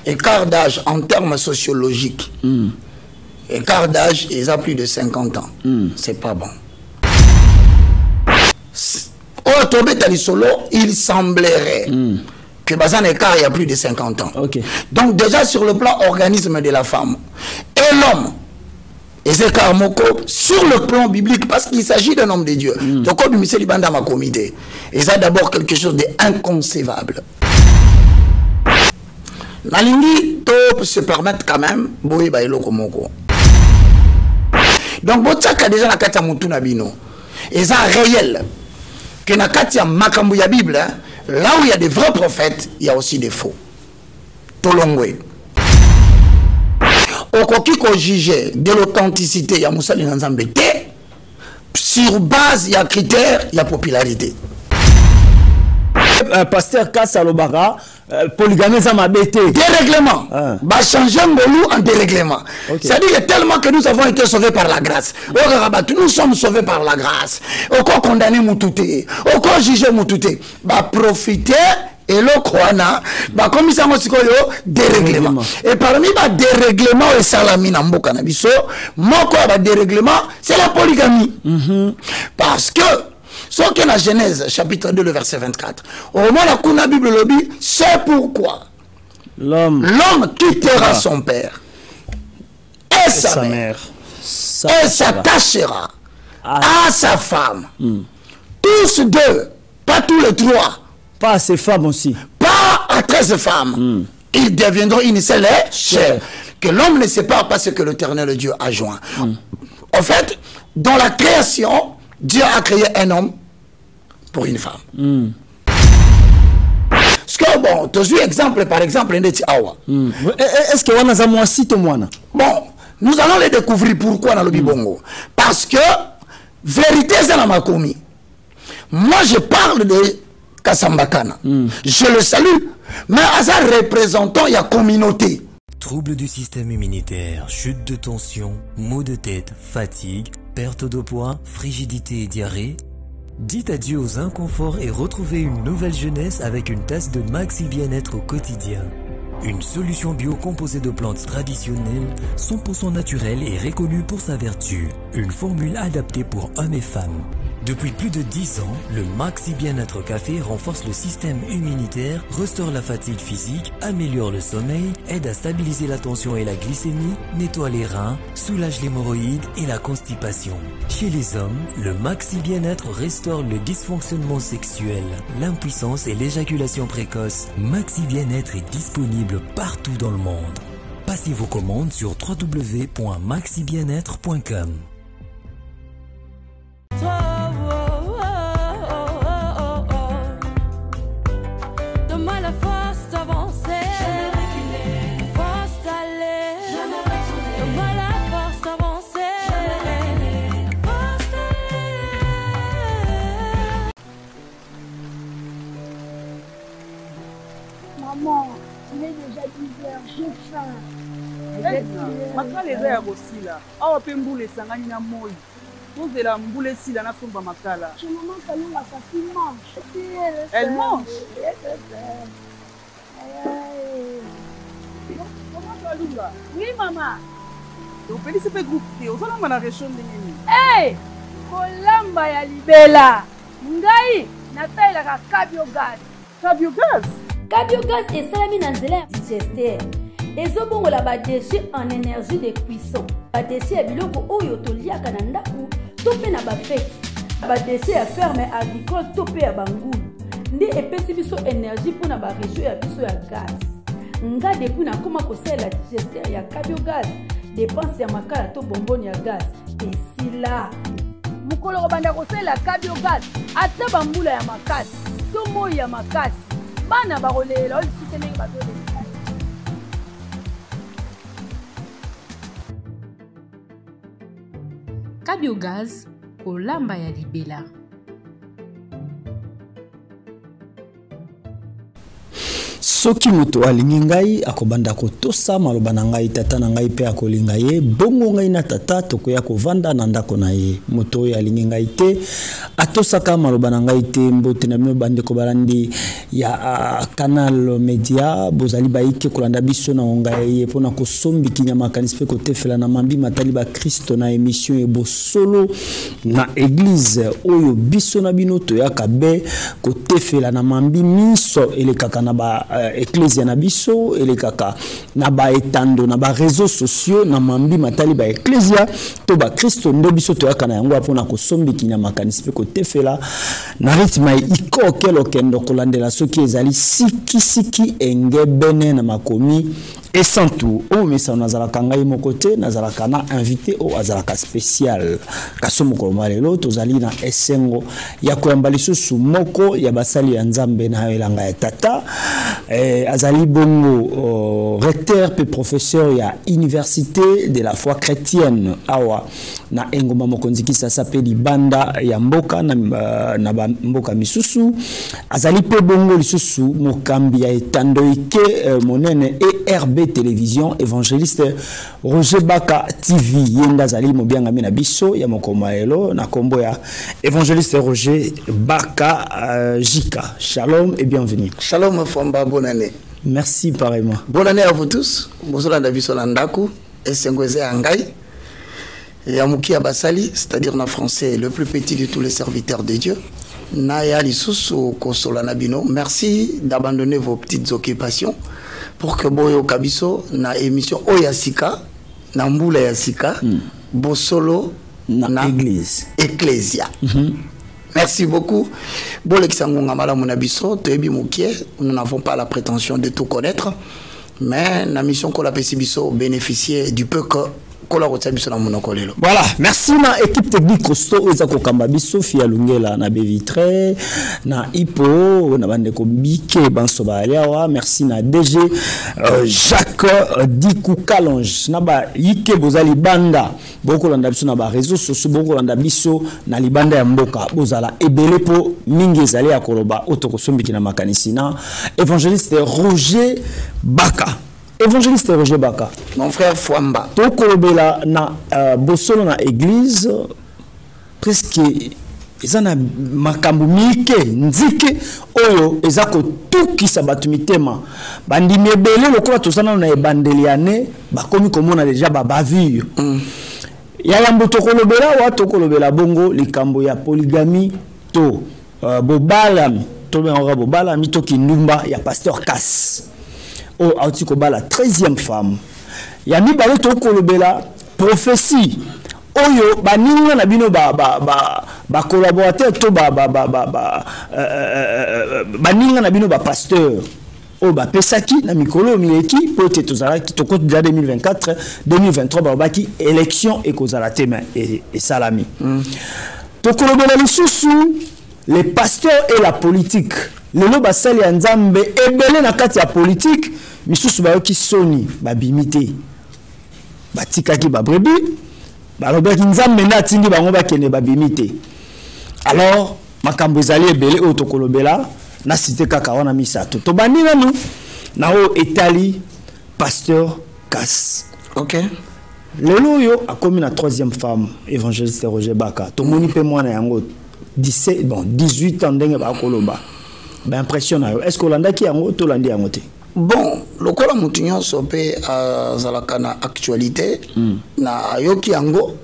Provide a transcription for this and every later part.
écart d'âge en termes sociologiques. Écart d'âge, ils ont plus de 50 ans. C'est pas bon. Au tombé dans solo, il semblerait que Bazan écart il y a plus de 50 ans. Okay. Donc déjà sur le plan organisme de la femme et l'homme, et c'est Karmoko sur le plan biblique parce qu'il s'agit d'un homme de Dieu. Donc comme M. Libanda m'a comité, et ça d'abord quelque chose d'inconcevable. Nalingi peut se permettre quand même boy bailo komoko. Donc botaka déjà na kati ya mutu na bino. Et ça réel que na kati ya makambo ya Bible, hein, là où il y a des vrais prophètes, il y a aussi des faux. Tolongwe. Okoki ko juger de l'authenticité ya musali na Nzambe te sur base ya critères ya popularité. Pasteur Kassalobara, polygamie ça m'a bêté. Dérèglement. Bah changer ngolou en dérèglement. Okay. C'est-à-dire que tellement que nous avons été sauvés par la grâce. Nous sommes sauvés par la grâce. Oko condamné Moutouté. Oko jugé Moutouté. Bah profiter et le Kwana. Bah comme ça dérèglement. Et parmi les dérèglements et salamina mboka na biso, moko ba dérèglement, c'est la polygamie. Parce que ce qui est la Genèse, chapitre 2, le verset 24. Au moment où la Bible le dit, c'est pourquoi l'homme quittera son père et sa mère et s'attachera à sa femme. Tous deux, pas tous les trois. Pas à ses femmes aussi. Pas à 13 femmes. Ils deviendront une seule chair. Que l'homme ne sépare pas ce que l'Éternel Dieu a joint. En fait, dans la création, Dieu a créé un homme pour une femme. Parce que bon, tu as exemple par exemple, est-ce que on a moi cite moi? Bon, nous allons les découvrir pourquoi dans le Bibongo. Parce que vérité c'est dans ma commis. Moi je parle de Kasambakana. Je le salue, mais à ça représentant il y a communauté. Troubles du système immunitaire, chute de tension, maux de tête, fatigue, perte de poids, frigidité et diarrhée. Dites adieu aux inconforts et retrouvez une nouvelle jeunesse avec une tasse de Maxi Bien-être au quotidien. Une solution bio composée de plantes traditionnelles, 100% naturelle et reconnue pour sa vertu. Une formule adaptée pour hommes et femmes. Depuis plus de 10 ans, le Maxi Bien-être Café renforce le système immunitaire, restaure la fatigue physique, améliore le sommeil, aide à stabiliser la tension et la glycémie, nettoie les reins, soulage l'hémorroïde et la constipation. Chez les hommes, le Maxi Bien-être restaure le dysfonctionnement sexuel, l'impuissance et l'éjaculation précoce. Maxi Bien-être est disponible partout dans le monde. Passez vos commandes sur www.maxibienêtre.com. Maman, il est déjà 10h, j'ai faim. Maintenant les heures aussi là. Oh, peut mboule sangani na moi. Vous de la mboule si la na somba makala. Je maman Kalunga sa fille mange. Elle mange. Comment Kalunga? Oui maman. Vous pouvez se faire grouper. Vous allez la région de Nini. Hey, kolamba ya libela. Ngai na taila ka cabiogaz. Cabiogaz. Cabiogaz est salami dans la digesteur. Et zo bongo la ba déchet en énergie de cuisson. Ba déchet ya biloko oyo toliaka na ndaku, to pe na ba fête. Ba déchet ya ferme agricole to pe ya bangulu. Nde epesi biso énergie pour na ba réchaud ya biso ya gaz. Nga depuis na koma kosala digesteur ya cabiogaz, dépense ya makala to bonboni ya gaz. Et si là, mukolo banda kosala cabiogaz, ata bambula ya makasi, to moyi ya makasi. Bana barolela oli sitene bazole. Cabiogaz, kolamba ya libela. soki moto alingi ngai akobanda kotosa maloba na ngai tata na ngai pe akolinga ye bongo ngai na tata tokoya kovanda na ndako na ye moto oyo alingi ngai te atosaka maloba na ngai te mbote na bino bandeko balandi ya Canal Media bozali baike kolanda biso na ngai ye pona kosombi kinyama kanisi pe kotefela na mambi matali ba Kristo na émission e bosolo na église oyo biso na bino toyaka be kotefela na mambi miso elekaka na ba ecclesia na biso elekaka na ba etando na ba réseaux sociaux na mambi matali ba ecclesia to ba Kristo ndo biso toyaka na yango apona kosombi kinyama kanisi pe kotefela na rythme iko kelo kendo kolandela soki ezali siki engebene na makomi et sans tout o mesa nazalaka ngai moko te nazalaka na invité o azalaka spécial kaso mokolo malelo tozali na esengo ya koyamba lisusu moko ya basali ya nzambe na elanga ya tata azali bongo recteur pe professeur ya université de la foi chrétienne awa na engoma mokonziki sasa pe libanda ya mboka na mboka misusu azali pe bongo lisusu mokambi ya etandoike monene ERB télévision évangéliste Roger Baka TV yenda zali mobianga mina biso ya mokomaelo na kombo ya évangéliste Roger Baka Jika. Shalom et bienvenue. Shalom Famba, bonne année. Merci pareillement. Bonne année à vous tous. Bonsoir na biso landaku et sengweze angai. Yamuki Abasali, c'est-à-dire en français le plus petit de tous les serviteurs de Dieu. Naya lisusu kosola nabino. Merci d'abandonner vos petites occupations pour que boyo kabiso na émission Oyasika na mbula yasika bosolo na église ecclésia. Merci beaucoup. Bole kisangonga mala munabiso toyebi mukie, nous n'avons pas la prétention de tout connaître, mais la mission qu'on a pesibiso bénéficier du peu que voilà, merci na équipe technique costaud ezako kambabiso fia lungela na bevitre na ipo na bande ko bike banso ba aliawa merci na DG Jacques Dikou Kalonge na ba yike bozali banda boko landa biso na ba réseaux sociaux boko landa biso na libanda ya mboka bozala ebele po mingi ezali ya koloba otoko sombiki na makanisi na évangéliste Roger Baka. Évangéliste Roger Baka. Mon frère Fwamba. Tokolobela na bosolo na église presque ezana makambu mike nzike oyo ezako tukisa batu mitema bandi mebele lokola tosana na ebandeli ane bakomi komona déjà bavure. Ya yambo tokolobela wa tokolobela bongo likambo ya polygamie to bobalami to benga bobalami to kindumba ya pasteur Kass. O auti ko bala 13e femme ya mi balo to kolobela prophétie oyo baninga na bino ba collaborateur to baninga na bino ba pasteur o ba pesaki na mikolo mileki pote tozala ki to côté 2024 2023 ba baki élection et kozala tema et salami to kolobela lisusu les pasteurs et la politique lelo basali ya nzambe ebele na kati ya politique misusu bayoki soni babimite batikaki babrebi balobaki nzambe na tindi bango bakende babimite alors makambo ezali ebele oyo tokolobela na cité kaka wana misato to bandi nanu na o etali pasteur Kass. OK. Lelo yo akomi na 3e femme évangéliste Roger Baka to moni pe mwana yango 18 ans ndenge ba koloba. Ben impressionnant. Est-ce que l'on a qui yango to landi yango te? Bon, le kola mutunyo sope zalaka na actualité na yoki yango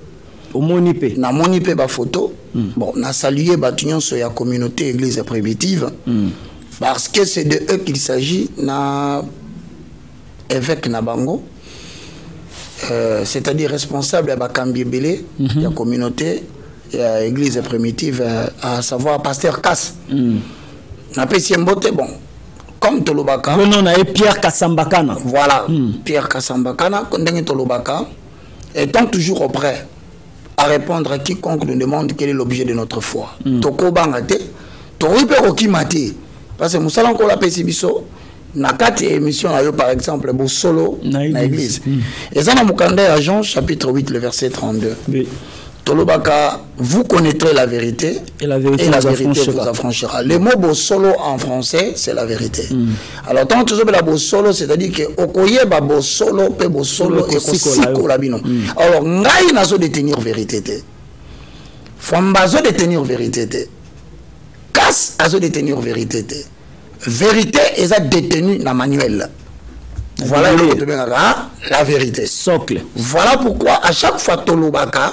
omoni pe na moni pe ba photo. Bon, na saluer batunyo so ya communauté église primitive parce que c'est de eux qu'il s'agit na évêque na bango. C'est-à-dire responsable ba kambibele ya communauté église primitive à savoir pasteur Kass. Bon, comme Tolobaka. Le nom est Pierre Kassambakana. Voilà, Pierre Kassambakana, Tolobaka, étant toujours prêt à répondre à quiconque nous demande quel est l'objet de notre foi. Toko Bangate, Toripe Rokimate, parce que nous allons encore la Pessibiso, na 4 émissions, par exemple, Bosolo, na église. Et ça, dans Mukanda, Jean, chapitre 8, le verset 32. Tolobaka, vous connaîtrez la vérité et la vérité vous affranchira. Le mot bosolo en français, c'est la vérité. Alors, tant que tu as bosolo, c'est-à-dire que okoye ba bosolo, pe bosolo et kosiko labino. Alors, ngai nazo détenir vérité. Fambazo détenir vérité. Casse azo détenir vérité. Vérité est détenue dans manuel. Voilà la vérité. Socle. Voilà pourquoi à chaque fois Tolobaka,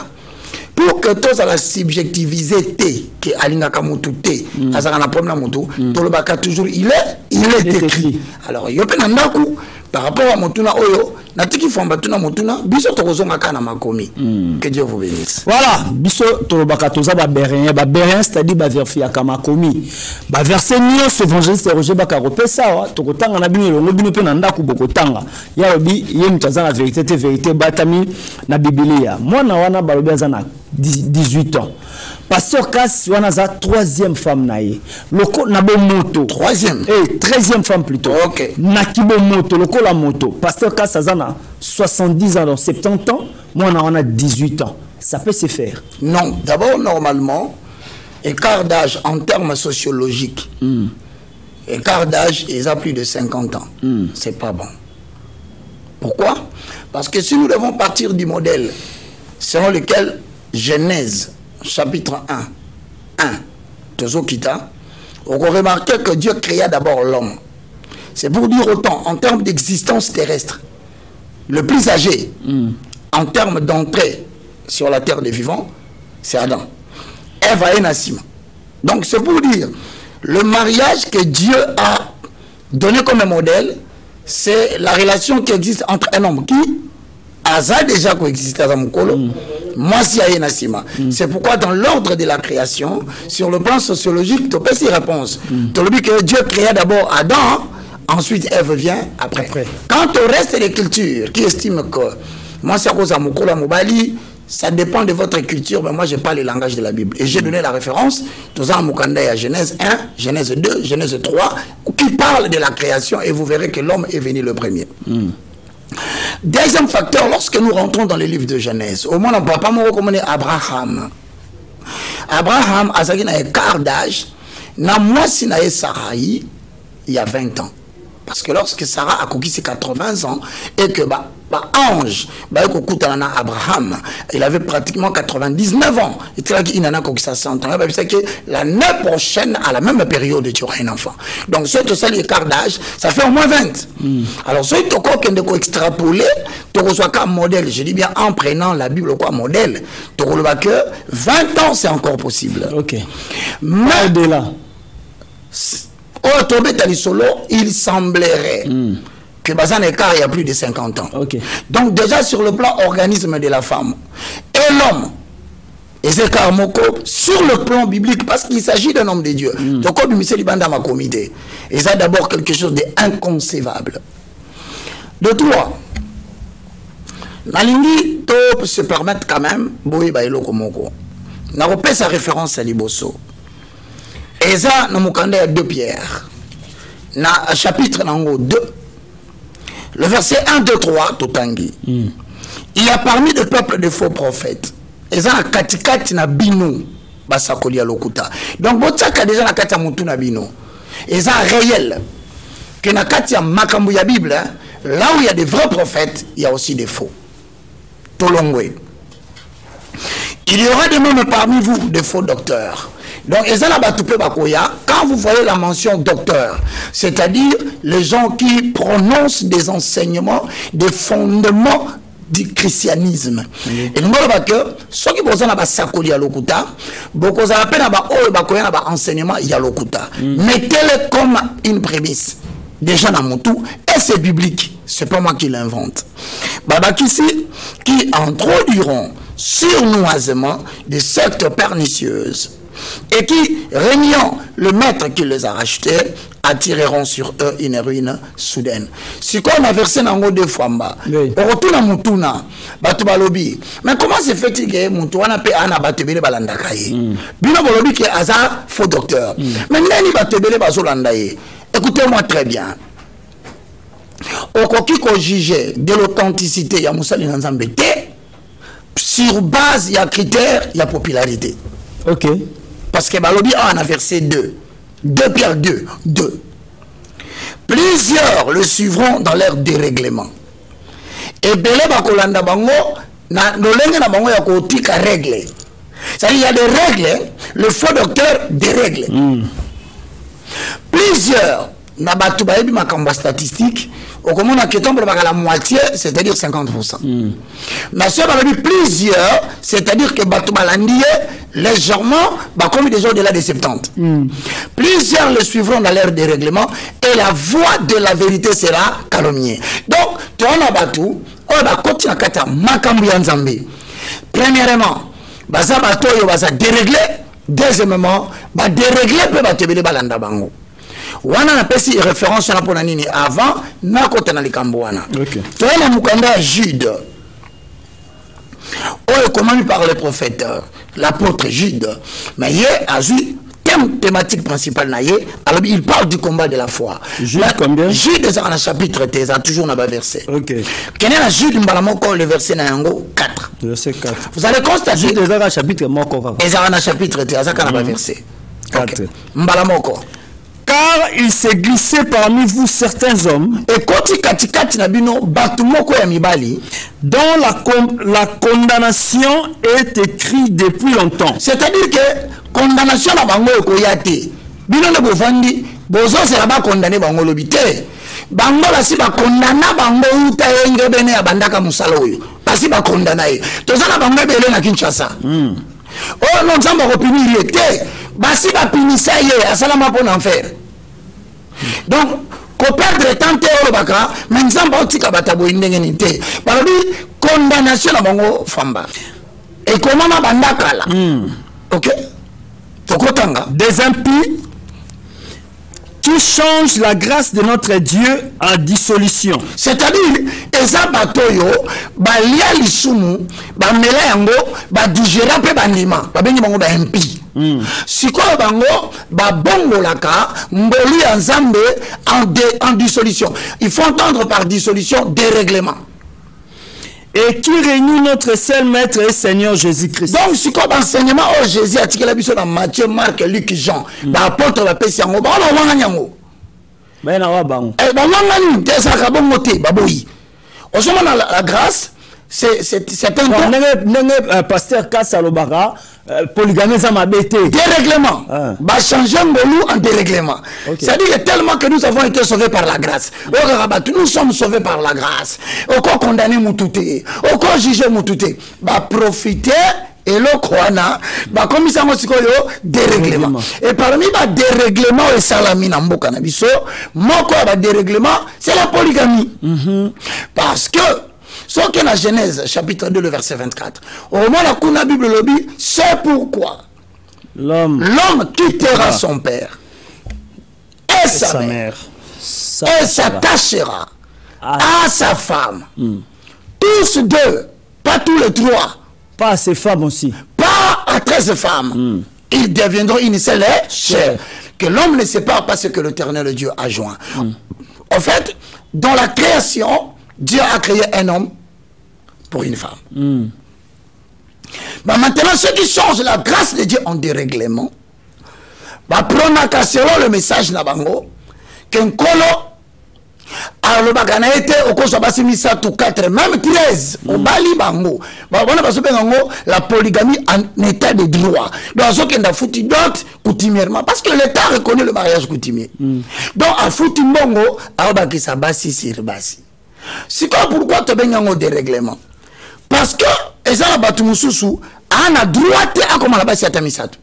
pour que tous à la subjectivité que alingaka mutu te azaka problème mutu Tolobaka toujours il est écrit. Alors yope nandaku par rapport à mutuna oyo natiki famba tuna mutuna biso tokozonga kana makomi. Que Dieu vous bénisse. Voilà, biso Tolobaka toza ba berien c'est-à-dire ba verfia kama komi. Ba verset nyonso évangéliste Roger Bakaropesa wa tokotanga na bino longo bino pe na ndaku bokotanga. Ya lobi ye mutaza la vérité batami na Biblia. Mwana wana balobi azana 18 ans. Pasteur Kass wana za 3e femme naie. Loko na bo moto 3e 13e femme plutôt. OK. Na kibo moto loko la moto. Pasteur Kass azana 70 ans, donc 70 ans, moi on a 18 ans. Ça peut se faire? Non, d'abord normalement, écart d'âge en termes sociologiques, écart d'âge, ils ont plus de 50 ans. C'est pas bon. Pourquoi? Parce que si nous devons partir du modèle selon lequel Genèse, chapitre 1, Tozokita, on remarque que Dieu créa d'abord l'homme. C'est pour dire autant, en termes d'existence terrestre, le plus âgé, en termes d'entrée sur la terre des vivants, c'est Adam. Ève et Nassima. Donc c'est pour dire, le mariage que Dieu a donné comme un modèle, c'est la relation qui existe entre un homme qui a déjà coexisté à Zamukolo, moi si et Nassima. C'est pourquoi dans l'ordre de la création, sur le plan sociologique, tu peux y répondre. Tu as dit que Dieu créa d'abord Adam, ensuite Ève vient après. Quant au reste des cultures qui estiment que moi c'est à cause de Mukolo Mobali, ça dépend de votre culture, mais moi je parle le langage de la Bible. Et j'ai donné la référence, tout ça Mukanda à Genèse 1, Genèse 2, Genèse 3, qui parle de la création et vous verrez que l'homme est venu le premier. Deuxième facteur, lorsque nous rentrons dans les livres de Genèse, au moins on ne peut pas me recommander Abraham. Abraham a un quart d'âge, na moi si na Sarai, il y a 20 ans. Parce que lorsque Sarah a conquis ses 80 ans et que ange, Abraham, il avait pratiquement 99 ans. Et il en a conquis 100 ans. C'est que l'année prochaine, à la même période, tu auras un enfant. Donc, c'est ça l'écart d'âge, ça fait au moins 20. Alors, si tu as extrapolé, tu reçois comme modèle, je dis bien en prenant la Bible comme modèle, tu reçois que 20 ans, c'est encore possible. Ok. Mais de là, il semblerait que Bazan écart il y a plus de 50 ans. Donc déjà sur le plan organisme de la femme et l'homme, sur le plan biblique, parce qu'il s'agit d'un homme de Dieu. Donc comme M. Libanda m'a comité, et ça d'abord quelque chose d'inconcevable. De toi, Nalingi peut se permettre quand même, Boye Bailo Komoko, n'a pas sa référence à Liboso. Et ça, nous avons 2 Pierre. Dans le chapitre 2, le verset 1, 2, 3, Totangi. Il y a parmi le peuple de faux prophètes. Et ça, katikati na bino, basakoli ya lokuta. Donc, botsaka déjà na kati mutu na bino. Et ça, réel. Que na kati ya makambu ya Bible, là où il y a des vrais prophètes, il y a aussi des faux. Tolongwe. Il y aura des mêmes parmi vous, des faux docteurs. Donc, quand vous voyez la mention docteur, c'est-à-dire les gens qui prononcent des enseignements, des fondements du christianisme. Et nous avons que ceux qui posent la sakoli à l'okuta, beaucoup appellent à enseignement yalokuta. Mettez-le comme une prémisse. Déjà dans mon tout, et c'est biblique. C'est pas moi qui l'invente. Babakissi, qui introduiront sournoisement des sectes pernicieuses et qui, régnant le maître qui les a rachetés, attireront sur eux une ruine soudaine. Si on a versé dans le 2 fois, on retourne à Moutouna, Batubalobi. Mais comment se fait-il que Moutouna peut en abattre balandakaye? Bino Bolobi qui est hasard, faux docteur. Mais Nani Batubele Bazolandaye. Écoutez-moi très bien. Au coquille qu'on jugeait de l'authenticité, il y a Moussa Linanzambete. sur base, il y a critère, il y a popularité. Ok. Parce que Balobi en a versé 2. 2 Pierre 2. 2. Plusieurs le suivront dans leur dérèglement. Et Belé Bakolanda Bango, na lolenge na bango ya kotika règle. C'est-à-dire il y a des règles, le faux docteur dérègle. Plusieurs na batu baebi makamba statistique, au comment on a la moitié, c'est-à-dire 50%. Mais si on a plusieurs, c'est-à-dire que batu balandier légèrement, bah comme des gens au-delà de 70. Plusieurs le suivront dans leur dérèglement et la voix de la vérité sera calomniée. Donc, tu as batu, on va continuer à kata makambu ya nzambe. Premièrement, baza bato yo baza dérégler. Deuxièmement, ba dérégler peut batebele balanda bango. Wana na pesi référence na pona nini avant na kota na likambo wana. OK. Tu as na mukanda Jude. Oh, commandé par le prophète, l'apôtre Jude. Mais il a eu thème thématique principal na ye, alors il parle du combat de la foi. Jude combien? Jude est dans le chapitre 13, toujours dans le verset. OK. Quel est le Jude mbalamoko le verset na yango 4. Verset 4. Vous allez constater Jude est dans le chapitre moko. Et dans le chapitre 13, dans le verset 4. Mbalamoko. Car il s'est glissé parmi vous certains hommes et koti katikati na bino batu moko ya mibali dont la condamnation est écrite depuis longtemps. C'est-à-dire que condamnation na bango ekoyate bino le bovandi bozo sera ba condamné bango lobité bango la si ba condamna bango uta yenge bene ya bandaka musala oyo basi ba condamna ye tozana bango ebele na Kinshasa. Oh non nzamba ko punir était basi ba pinisa ye asala ma pour enfer. Donc ko perdre tante o baka mais nzamba otika batabo indenge nité balobi condamnation na bango famba et comment ma bandaka là. OK tokotanga des impies qui changent la grâce de notre Dieu en dissolution. C'est-à-dire, eza batoyo, ba lia lisumu, ba mela yango, ba digérer pe bandima, ba bengi bango ba impi. Siko bango, ba bongo laka, mboli ya nzambe en dissolution. Il faut entendre par dissolution dérèglement. Et qui réunit notre seul maître et Seigneur Jésus-Christ. Donc, si comme enseignement, oh Jésus a tiré la biso dans Matthieu, Marc, Luc, Jean, l'apôtre va passer en haut, on va yango. Ben na wa bango. Eh ben wangani, des akabomote, baboui. Au moment de la grâce, c'est un pasteur Kassalobara, polygamie ça m'a bêté. Dérèglement. Bah changer ngolou en dérèglement. C'est-à-dire que tellement que nous avons été sauvés par la grâce. Nous sommes sauvés par la grâce. Au quoi condamner Moutouté, au quoi juger Moutouté. Bah profiter et le croana, bah comme ça moi dérèglement. Et parmi les dérèglements et salami namboka nabiso, moi quoi bah dérèglement, c'est la polygamie. Parce que sauf que la Genèse, chapitre 2, le verset 24. Au moment où la Bible le dit, c'est pourquoi l'homme quittera son père et sa mère et s'attachera à sa femme. Tous deux, pas tous les trois. Pas à ses femmes aussi. Pas à 13 femmes. Ils deviendront une seule chair. Que l'homme ne sépare pas ce que l'Éternel Dieu a joint. En fait, dans la création, Dieu a créé un homme pour une femme. Bah maintenant, ceux qui changent la grâce de Dieu en dérèglement, bah prenons selon le message Nabango, qu'un colo, alors le bagana était au cours de la misa tout 4, même 13, au Bali Bango. Bah on a passé la polygamie en état de droit. Donc, ce qui est foutu d'autres coutumièrement, parce que l'État reconnaît le mariage coutumier. Donc, à foutu Bongo, alors qui ça bassi sur bassi. C'est quoi pourquoi tu as besoin de dérèglement? Parce que les gens qui ont le droit à comment la base misatu.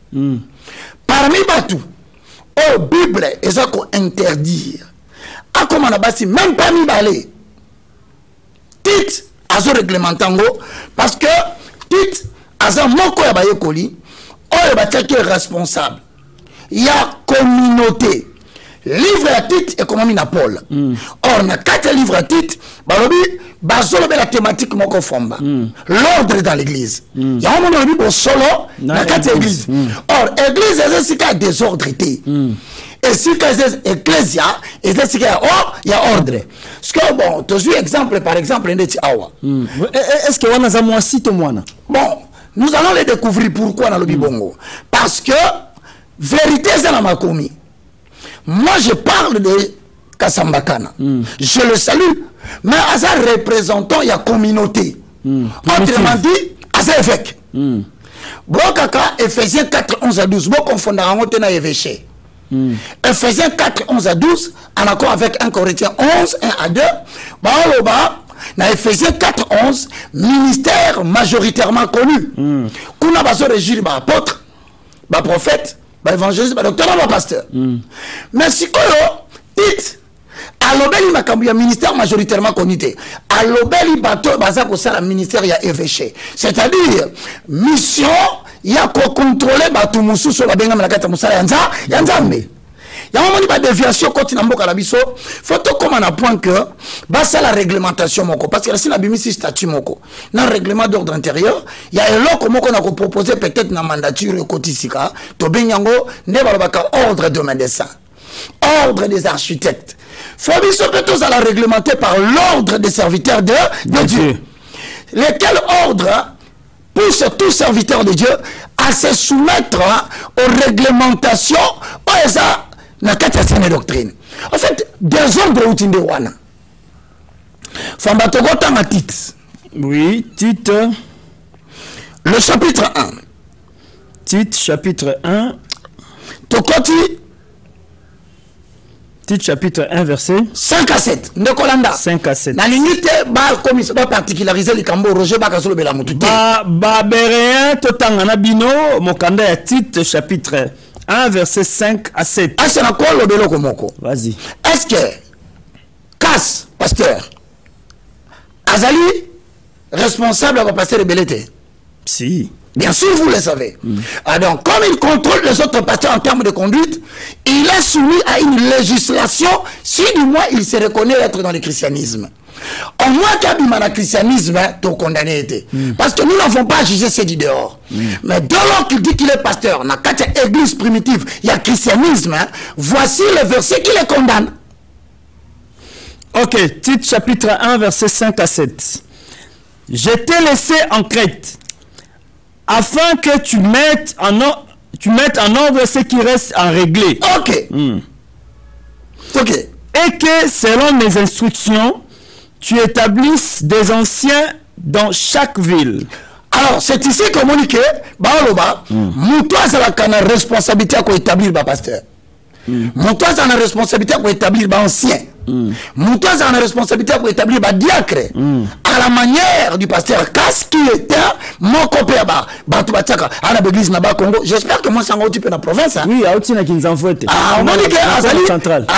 Parmi Batu, au Bible, ils ont interdire à comment la base, même parmi Balé, Tit a zo réglementango, parce que Tit a zo moko ya baye koli, o ya qui est responsable. Il y a communauté. Livre à titre économie na Paul. Or, na 4 livres à titre, balobi, basolo la thématique moko fomba. L'ordre dans l'église. Il y a un moment où solo na 4 églises. Or, église est un désordre. Et si c'est ecclésia, et c'est qu'il y a ordre. Parce que bon, tu as exemple par exemple, est-ce que on a ça moi si tout moi? Bon, nous allons les découvrir pourquoi dans le Bibongo. Parce que vérité c'est dans ma commis. Moi je parle de Kasambakana. Je le salue, mais à ça représentant il y a communauté. Autrement dit, à ça évêque. Bokaka Ephésiens 4, 11 à 12. Bon confondre en évêché. Ephésiens 4, 11 à 12, en accord avec 1 Corinthiens 11, 1 à 2. Bah, dans Ephésiens 4, 11, ministère majoritairement connu. Kuna baso régir ba apôtre, ba prophète, ba évangéliste, ba docteur, ba pasteur. Mais si koyo, it, alobeli makambu ya ministère majoritairement connu. Alobeli bato baza ko sala ministère ya évêché. C'est-à-dire mission ya ko contrôler bato mususu ba benga malakata musala ya nzambe. Il y a un moment de déviation quand il y a un biso. Faut tout comme on a point que c'est la réglementation moko parce que si la bimisi statut moko dans le règlement d'ordre intérieur il y a un lot comme on a proposé peut-être dans mandature kotisika to benyango ne balobaka ordre de médecin, ordre des architectes. Faut biso que tous à la réglementer par l'ordre des serviteurs de Dieu. Lesquels ordre pousse tout serviteur de Dieu à se soumettre aux réglementations na kati doctrine. En fait, des ordres outils wana. Famba togota ma titre. Oui, titre. Le chapitre 1. Titre chapitre 1. Tokoti. Titre chapitre 1 verset 5 à 7. Ndekolanda. 5 à 7. Na limite ba commission ba particulariser le cambo Roger ba kasolo bela mutute. Ba berein totanga na bino mokanda ya titre chapitre 1 verset 5 à 7. Vas-y. Est-ce que Casse, pasteur, Azali, responsable à pasteur de Belleté? Si. Bien sûr, vous le savez. Donc, comme il contrôle les autres pasteurs en termes de conduite, il est soumis à une législation, si du moins il se reconnaît être dans le christianisme. Au moins qu'il y a un christianisme, tu es condamné. Parce que nous n'avons pas jugé ces dit dehors. Mais dès lors qu'il dit qu'il est pasteur, dans la église primitive, il y a christianisme, voici le verset qui les condamne. Ok, titre chapitre 1, verset 5 à 7. Je t'ai laissé en Crète, afin que tu mettes en ordre ce qui reste à régler. Ok. Ok. Et que, selon mes instructions, tu établisses des anciens dans chaque ville. Alors, c'est ici que on dit que, toi, c'est la responsabilité à établir le pasteur. Toi, c'est la responsabilité à établir l'ancien. Toi, c'est la responsabilité à établir le diacre. À la manière du pasteur Casse qui était mon copain. À l'église Naba Congo. J'espère que moi, c'est un petit peu dans la province. Oui, à Outina qui nous envoie. On dit que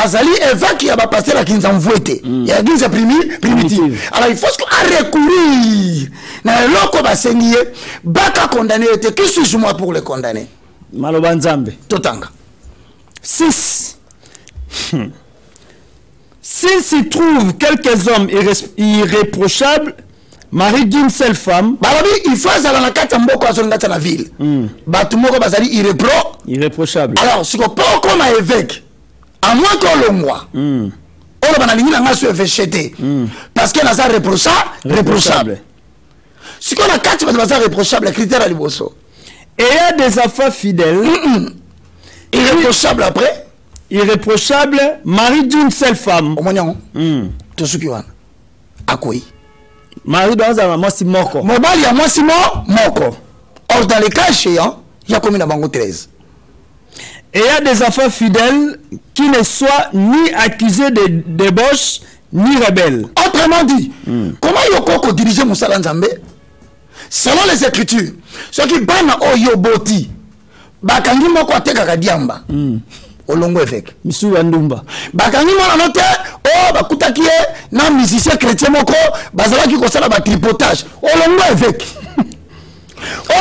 Azali évêque qui a pasteur qui nous envoie. Il y a l'église primitive. Alors, il faut recourir. Dans l'autre bassigné, Baka condamné était. Qui suis-je moi pour le condamner? Maloba Nzambe. Totanga. 6. S'il s'y trouve quelques hommes irréprochables, mari d'une seule femme, il faut aller dans la carte de la ville. Irréprochable. Alors, si on peut comme un évêque, à moins qu'on le mois, on va évêché parce qu'il y a réprochable. Si on a 4 réprochables, les critères à l'Iboso. Et il y a des affaires fidèles. Irréprochable après. Irréprochable, mari d'une seule femme. Tout ce qui va. À quoi? Mari dans un mois si moko. Mobile, il y a moi si moko. Or, dans les cas échéants, il y a combien de bango 13. Et il y a des enfants fidèles qui ne soient ni accusés de débauche, ni rebelles. Autrement dit, comment Yoko diriger Moussala Nzambe? Selon les Écritures, ceux qui bannent Oyoboti, Bakangi moko ateka kadiamba. Olongo évêque. Misou Andumba. Bakangi moko note, bakutaki na musicien chrétien moko, bazala ki kosala ba tripotage. Olongo évêque.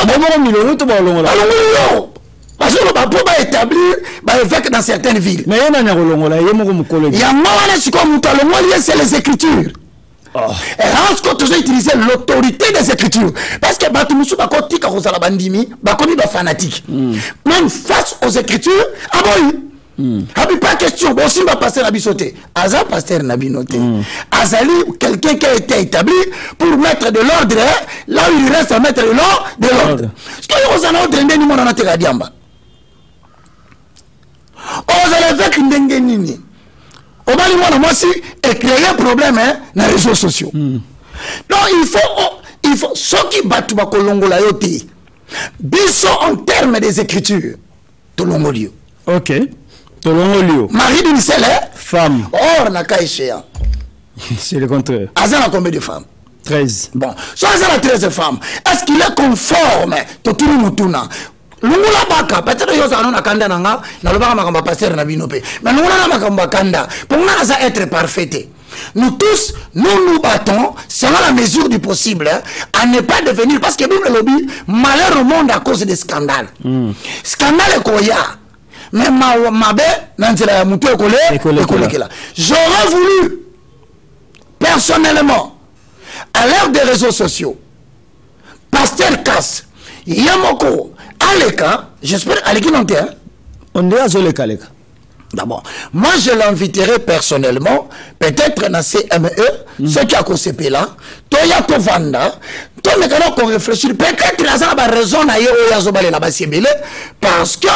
D'abord miloro to ba olongo la. Olongo. Parce que ba po ba établir ba évêque dans certaines villes. Mais yana na olongo la, yemo ko mukolo. Ya mawana siko mutalongo lié c'est les Écritures. Et lorsqu'on toujours utiliser l'autorité des Écritures, parce que Batumoussou Bakotika Rosala Bandimi, Bakomi ba fanatique. Même face aux Écritures, aboyi. Habi pas question. Bon, si ma pasteur Nabi sauté, Aza pasteur Nabi noté. Azali, quelqu'un qui a été établi pour mettre de l'ordre, là où il reste à mettre de l'ordre. Parce que vous en avez entendu, nous on a été radiamba. Vous allez avec une dengue nini. Au bas du moi aussi, et créer un problème dans les réseaux sociaux. Donc il faut ceux qui battent ma colongo la yoté. Biso en termes des écritures. Tolongolio. Ok. Tolongolio. Marie d'une seule femme. Or, n'a qu'à échéant. C'est le contraire. Azan a combien de femmes? 13. Bon, soit Azan a 13 femmes. Est-ce qu'il est conforme? Toturi Mutuna. Lungula baka, peut-être que vous avez kanda nanga, na lobaka makamba pasteur na binope. Mais lungula makamba kanda, pour nous être parfait. Nous tous, nous battons, selon la mesure du possible, à ne pas devenir, parce que le lobby, malheur au monde à cause des scandales. Scandale est koya. Mais j'aurais voulu, personnellement, à l'ère des réseaux sociaux, Pasteur Kass, Yamoko, Aleka, j'espère, Aleki Nanté, on est à Zoleka, Aleka. D'abord, moi je l'inviterai personnellement, peut-être dans CME, ceux qui ont CP là, Toya Tovanda, toi maintenant qu'on réfléchit, peut-être qu'il y a raison à Yazobale là-bas, parce que.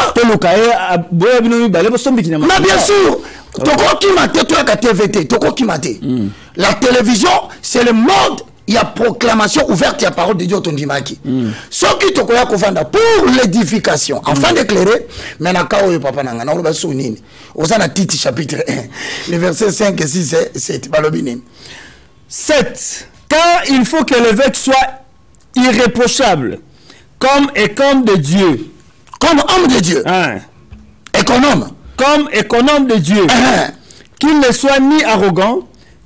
Mais bien sûr, Toko qui m'a dit, toi qui TVT, Toko qui m'a dit, la télévision, c'est le mode. Il y a proclamation ouverte, il y a parole de Dieu Tondimaki. Ce qui te koya kovanda pour l'édification, afin d'éclairer, mais na kao yo papa nanga na oloba sonini. Osana Titi chapitre 1, les versets 5 et 6 et 7 balobine. 7. Car il faut que l'évêque soit irréprochable, comme de Dieu. Comme homme de Dieu. Économe. Comme économe de Dieu. Qu'il ne soit ni arrogant,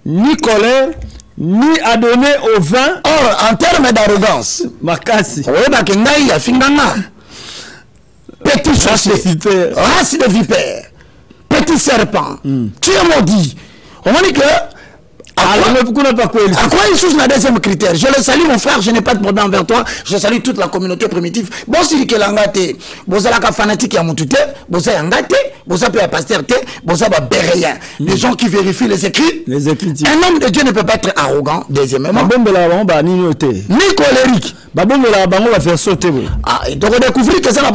ni colère, ni adonné au vin. Or, en termes d'arrogance, Makasi. Petit sorcier, race de vipère, petit serpent, tu es maudit. On dit que. À quoi il souche le deuxième critère? Je le salue mon frère, je n'ai pas de problème envers toi. Je salue toute la communauté primitive. Bon, si tu es langate, vous avez la fanatique à Moutouté, vous avez langate, vous avez un pasteur, vous avez un béréen. Les gens qui vérifient les écrits. Un homme de Dieu ne peut pas être arrogant, deuxièmement. Ni colérique. Ah, et donc on découvre que ça n'a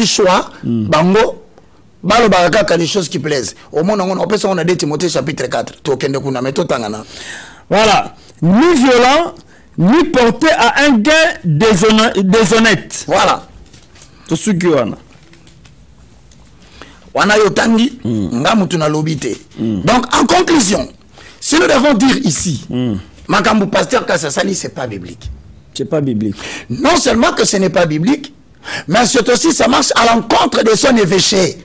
choix, bango. Balo baraka des choses qui plaisent. Au monde on peut on a dit Timothée chapitre 4. Voilà. Ni violent, ni porté à un gain déshonnête. Voilà. Tout ce qui wana. Wana yotangi ngamu tunalobite. Donc en conclusion, si nous devons dire ici, makambu pasteur Kassasali c'est pas biblique. C'est pas biblique. Non seulement que ce n'est pas biblique, mais c'est aussi ça marche à l'encontre de son évêché.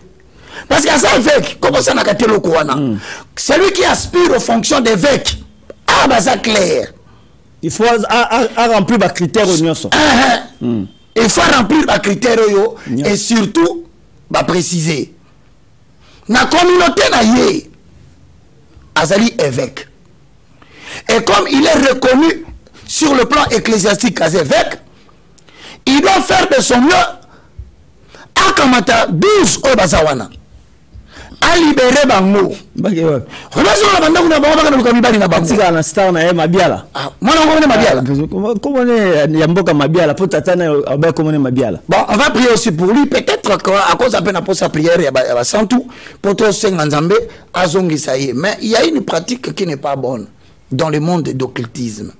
Parce qu'à ça, évêque, comment ça n'a qu'à le Kouana? Celui qui aspire aux fonctions d'évêque, ah, bah, ça clair. Il faut remplir les critères. Il faut remplir les critères et surtout, bah, préciser. La communauté n'a yé, Azali évêque. Et comme il est reconnu sur le plan ecclésiastique as évêque, il doit faire de son mieux à Kamata 12 au Bazawana. A libérer bango. Bon, on va prier aussi pour lui. Peut-être qu'à cause de peine sa prière, il y a tout pour tous ces Nzambe à Zongisaïe. Mais il y a une pratique qui n'est pas bonne dans le monde d'occultisme.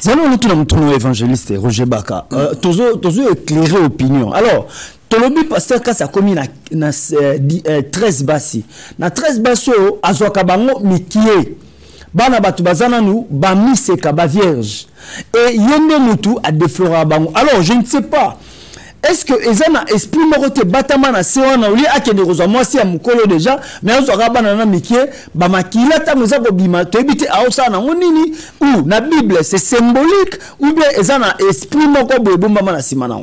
Nous avons évangéliste Roger Baka. Toujours éclairer opinion. Alors, Tolobi pasteur Kass a commis na 13 basi. Na 13 basi azoka bango mikie. Bana batu bazana nou ba miseka ba vierge. Et yende mutu a déflora bango. Alors, je ne sais pas. Est-ce que ezana esprit morote batama na sewana oli akende roza mwasi ya mukolo déjà mais azoka bana na mikie ba makila ta muza ko bima to ebite aosa na ngonini ou na Bible c'est symbolique ou bien ezana esprit moko boyebomba na sima na.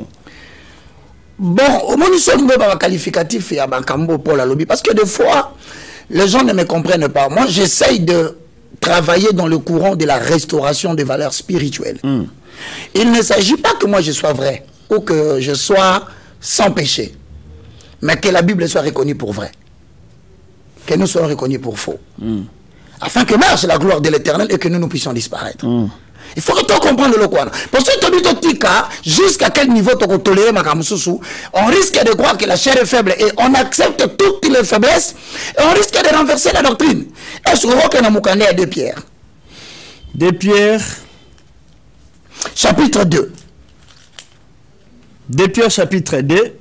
Bon, au moins nous sommes dans le qualificatif et à Bakambo Paul Alobi parce que des fois les gens ne me comprennent pas. Moi j'essaye de travailler dans le courant de la restauration des valeurs spirituelles. Il ne s'agit pas que moi je sois vrai ou que je sois sans péché. mais que la Bible soit reconnue pour vrai. Que nous soyons reconnus pour faux. Afin que marche la gloire de l'Éternel et que nous puissions disparaître. Il faut que tu comprennes le quoi. Parce que tu dis jusqu'à quel niveau tu peux tolérer ma kamususu, on risque de croire que la chair est faible et on accepte toutes les faiblesses et on risque de renverser la doctrine. Est-ce que nous avons à 2 Pierre? 2 Pierre chapitre 2. 2 Pierre chapitre 2.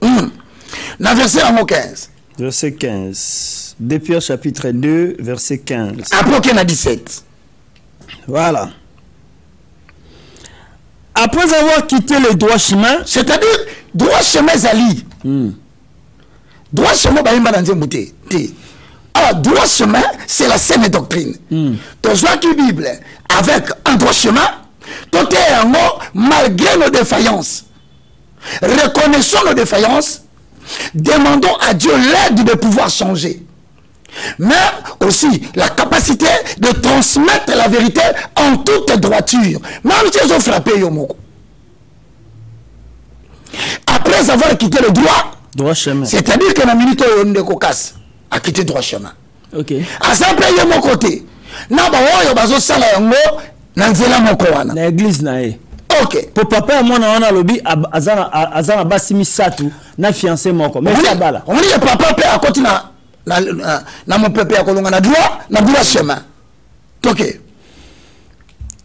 Dans verset 15. Verset 15. 2 Pierre chapitre 2 verset 15. Après qu'il y en a 17. Voilà. Après avoir quitté le droit chemin, c'est-à-dire droit chemin Zali. Droit chemin Baïmba dans Bouté. Alors droit chemin, c'est la saine doctrine. Tu vois qui Bible avec un droit chemin, tout est un mot malgré nos défaillances. Reconnaissons nos défaillances, demandons à Dieu l'aide de pouvoir changer. Mais aussi la capacité de transmettre la vérité en toute droiture. Même si ils ont frappé Yomoko. Après avoir quitté le droit chemin, c'est-à-dire que la minute de Kokas a quitté le droit chemin. Ok. À ça, paye mon côté. N'a pas bazo sala yango nanzela moko wana. Na église na e. Ok. Pour papa moi na wana lobi azana basimi satu na fiancé moko. Mais ça bala. On dit papa pe à côté na mon pépé à kolonga na droit chemin. Ok.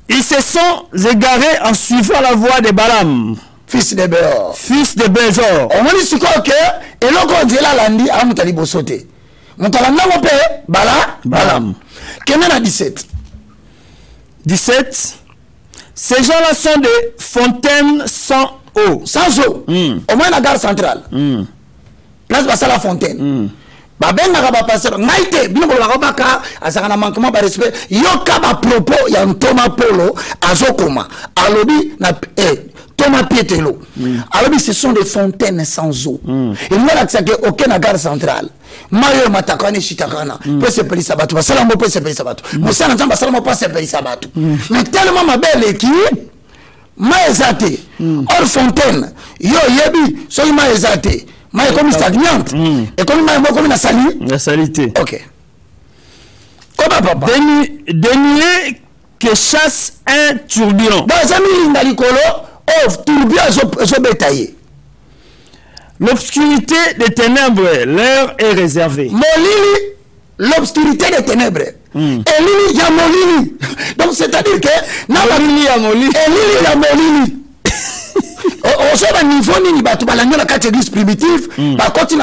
Ils se sont égarés en suivant la voie de Balaam, fils de Béor. Fils de Bézor. On dit ce que et l'on dit là lundi à Moutali Bosoté. Montalanda mon père Balaam. Quel est 17? 17. Ces gens-là sont des fontaines sans eau. Sans eau. Au moins la gare centrale. Place basa la fontaine. Babenga ba passer maite bino la robaka azana manquement ba respect yoka ba propos ya Thomas Polo azokoma alobi na Thomas Pietelo alobi ce sont des fontaines sans eau et moi là que aucun na gare centrale mayo matakane shitakana peut se payer sabatu basala mo peut se payer sabatu mosana nzamba basala mo peut se payer sabatu mais tellement ma belle équipe maezate or fontaine yo yebi so maezate mais comme stagnante et comme la sali la salité. Ok. Comment papa des nuées que chasse un tourbillon. Dans amis l'indalikolo tourbillon zo bétaillé. L'obscurité des ténèbres leur est réservée. Molili l'obscurité des ténèbres. Et lili ya molili. Donc c'est-à-dire que molili ya molili. Et lili ya molili. On sait un niveau ni batu balanyo la carte église primitive par contre il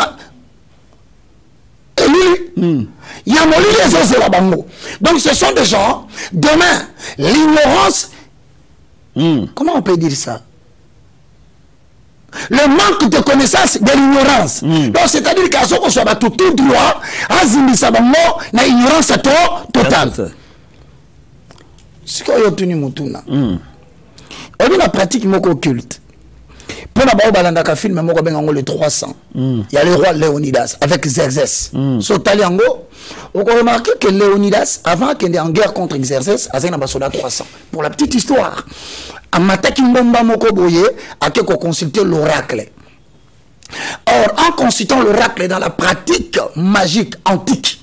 y a les bango. Donc ce sont des gens demain l'ignorance comment on peut dire ça, le manque de connaissance de l'ignorance. Donc c'est-à-dire qu'à ce qu'on soit tout droit azimisa bango na ignorance totale. Ce qu'on a obtenu mutuna on la pratique moko occulte. Pour la balandaka film moko bengango le 300. Il y a le roi Léonidas avec Xerxès. Sotaliango, on a remarqué que Léonidas avant qu'il ait en guerre contre Xerxès, a un soldat 300. Pour la petite histoire, à Mataki Mbomba moko boye a que consulter l'oracle. Or, en consultant l'oracle dans la pratique magique antique,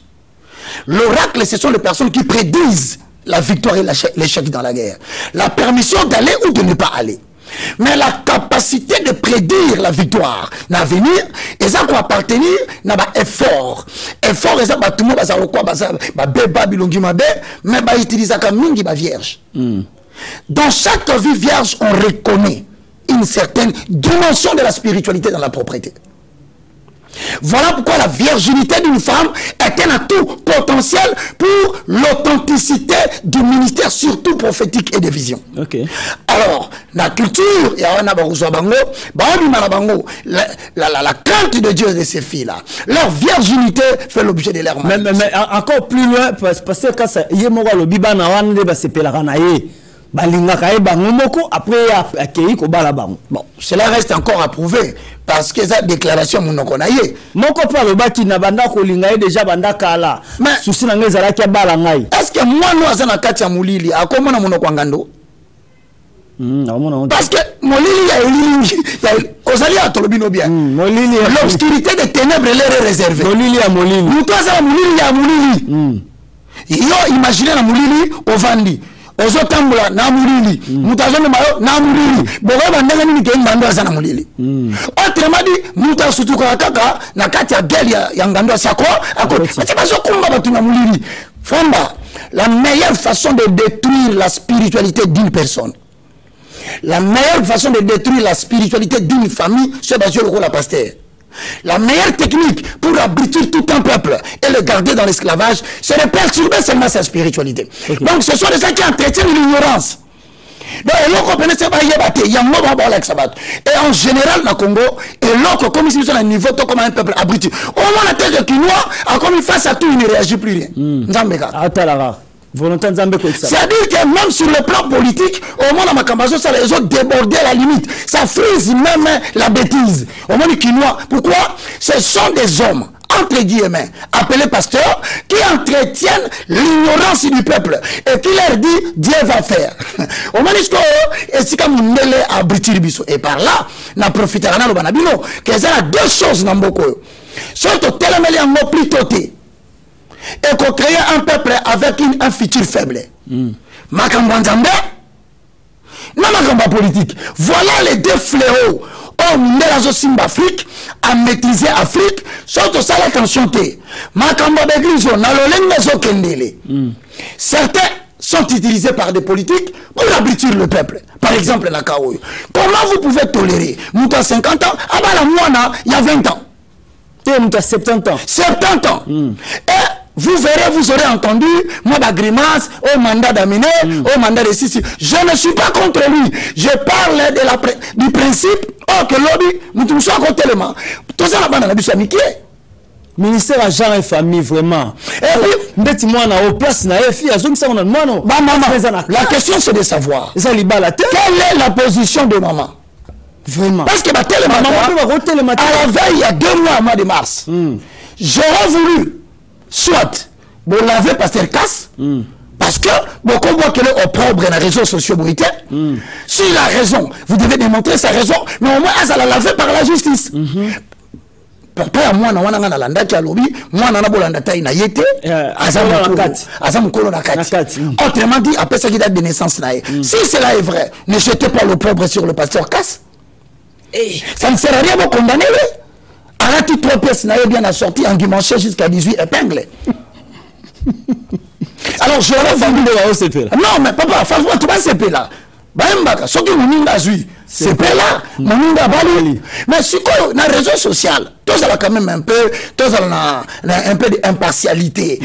l'oracle ce sont les personnes qui prédisent la victoire et l'échec dans la guerre. La permission d'aller ou de ne pas aller. Mais la capacité de prédire la victoire, l'avenir, et ça quoi appartenir n'a pas effort. Effort, et ça tout le monde va beba bilongi mabe, mais va utiliser comme mingi ba vierge. Dans chaque vie vierge, on reconnaît une certaine dimension de la spiritualité dans la propriété. Voilà pourquoi la virginité d'une femme est un atout potentiel pour l'authenticité du ministère, surtout prophétique et de vision. Okay. Alors, la culture, il y a la crainte de Dieu de ces filles-là. Leur virginité fait l'objet de leur mari. Mais encore plus loin, parce que quand ça y est, bon, cela reste encore à prouver parce que cette déclaration mon konaye moko pa lo baki na banda ko linga déjà banda kala mais souci na ngeza la kia bala ngai est-ce que moi nous azana kati ya mulili akomona monoko ngando Parce que molili ya elili ozali atolobino bien. L'obscurité des ténèbres leur est réservée. Molili ya molili. Muto azala molili ya molili. Yo imaginez la molili ovandi. Ozo tambula na mulili mutazone mayo na mulili boga bandanga nini ke ngando azana mulili autrement dit muta sutuka kaka na kati ya gueule ya ngando asako acha bazo kumba batu na mulili famba. La meilleure façon de détruire la spiritualité d'une personne, la meilleure façon de détruire la spiritualité d'une famille, c'est basé sur le pasteur. La meilleure technique pour abriter tout un peuple et le garder dans l'esclavage, c'est de perturber seulement sa spiritualité. Donc ce sont des gens qui entretiennent l'ignorance. Donc, et en général, dans le Congo, et l'autre, comme si nous sommes à un niveau, comme un peuple abrité. Au moins, la tête de Kinois, comme face à tout, il ne réagit plus rien. C'est-à-dire que même sur le plan politique, au moins, la Makambazo, ça les a débordé à la limite. Ça frise même la bêtise. Au moins, les Kinois. Pourquoi? Ce sont des hommes, entre guillemets, appelés pasteurs, qui entretiennent l'ignorance du peuple et qui leur dit Dieu va faire. Au moins, et par là, na profitera na banabino, que ça a deux choses dans beaucoup. Surtout telemeli en mot plus toté. Et qu'on crée un peuple avec un futur faible. Makambanzambe, non makamba politique. Voilà les deux fléaux. Oh, Melazo Simba Afrique a maîtrisé Afrique. Surtout ça l'attention té. Makamba Beglizo, Nalolengezo Kendele. Certains sont utilisés par des politiques pour abrutir le peuple. Par exemple, la Kaoyo. Comment vous pouvez tolérer Mouta 50 ans, Abala Mouana, il y a 20 ans. Et Mouta 70 ans. 70 ans. Et vous verrez, vous aurez entendu, moi, la grimace, au mandat d'amener, au mandat de Sissi. Je ne suis pas contre lui. Je parle du principe, que lobby, nous sommes contre tellement. Tout ça, là-bas, on a vu ça, Mickey. Ministère à genre et famille, vraiment. Et puis, la question, c'est de savoir quelle est la position de maman. Vraiment. Parce que à la veille, il y a 2 mois, au mois de mars, j'aurais voulu soit vous l'avez pasteur casse parce que beaucoup voient qu'elle est opprobre dans les réseaux sociaux militaires. S'il a raison, vous devez démontrer sa raison, mais au moins elle la laver par la justice. Papa à moi na wana na landa ki alobi moi na bolanda tai na yete azam kolo na kati. Autrement dit après ça qui date de naissance na. Si cela est vrai, ne jetez pas l'opprobre sur le pasteur casse. Ça ne sert à rien de condamner. Arrêtez 3 pièces, n'avez bien assorti, enguimanché jusqu'à 18 épingles. Alors, je vais vendu de la CP là. Non, mais papa, franchement, tu vas CP là. Baïmbaka, ce qui nous a joué, CP là, mon monde a balé. Mais si quoi, dans les réseaux sociaux, tous ont quand même un peu d'impartialité.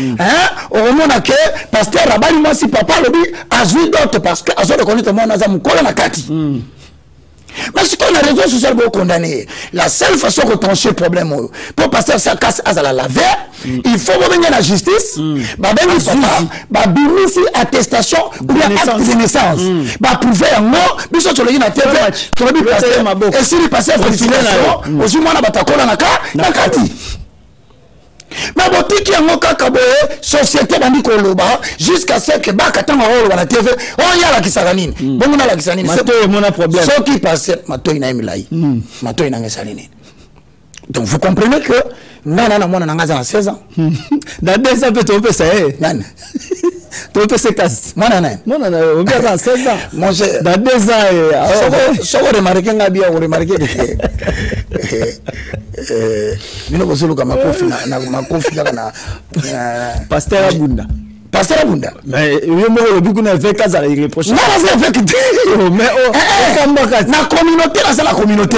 Au moment où pasteur Rabali, moi, si papa le dit, a joué d'autres parce que, à ce moment-là, tout le monde a un colon à Kati. Mais si on a raison social pour condamner, la seule façon de trancher le problème, pour passer sa casse à la laver, il faut revenir à la justice, attestation ou bien acte de naissance, prouver un mot, mais sur le yin à TV, et si il passe à la aussi moi na kati. Mais boutique qui a mon société bandi koloba jusqu'à ce que bakatanga olo na TV on y a la kisaganine bon on a la kisanine c'est mon problème ce qui passe mato ina milai mato ina ngesanine. Donc vous comprenez que nana na mwana nanga za 16 ans dans 2 ans peut on peut ça nana tu peux se casser mwana on peut dans 16 ans mon cher dans 2 ans so remarquer ngabia on remarquer nino bosolo kama kofi na makofi na pasteur Abunda mais yo mo le biku na avec ça il reproche non c'est avec mais na communauté c'est la communauté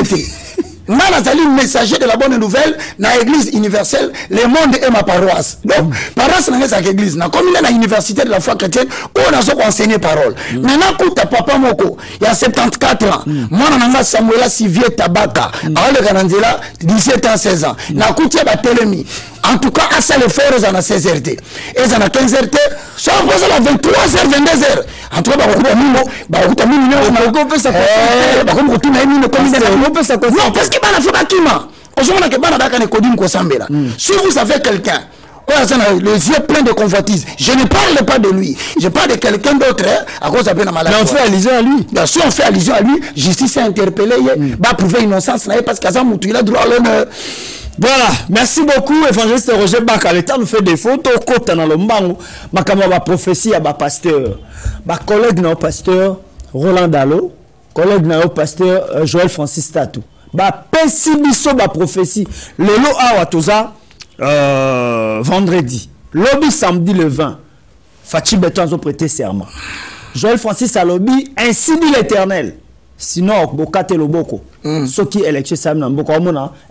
Nana Zali, messager de la bonne nouvelle, dans l'église universelle, le monde est ma paroisse. Donc, paroisse n'est pas l'église. Comme il est dans l'université de la foi chrétienne, on a enseigné parole. Maintenant, écoute, papa Moko, il y a 74 ans. Moi, on a Samuela Sivier Tabaka, à Ganandela, 17 ans, 16 ans. Na Koutia Batelemi. En tout cas, à ça, les frères, ils ont 16 RT. Et ils ont 15 RT. Ça représente la 23h, 22h. En tout cas, si vous avez quelqu'un, les yeux pleins de convoitise. Je ne parle pas de lui. Je parle de quelqu'un d'autre à cause de la maladie. Mais on fait allusion à lui. Bien sûr, on fait allusion à lui. Justice a interpellé. Va prouver innocence parce qu'il a droit à l'honneur. Voilà, merci beaucoup, évangéliste Roger Baka. L'État nous fait des photos, côte dans le mbango, ma prophétie à ma pasteur, ma collègue dans pasteur Roland Dalo, collègue dans pasteur Joël Francis Tatou. Ma pessibiso ma prophétie. Le lot a watoza vendredi, lobby samedi le 20. Fatih Beton a prêté serment. Joël Francis a lobby, ainsi dit l'Éternel. Sinon, Bokate Loboko. Ce qui est élection, c'est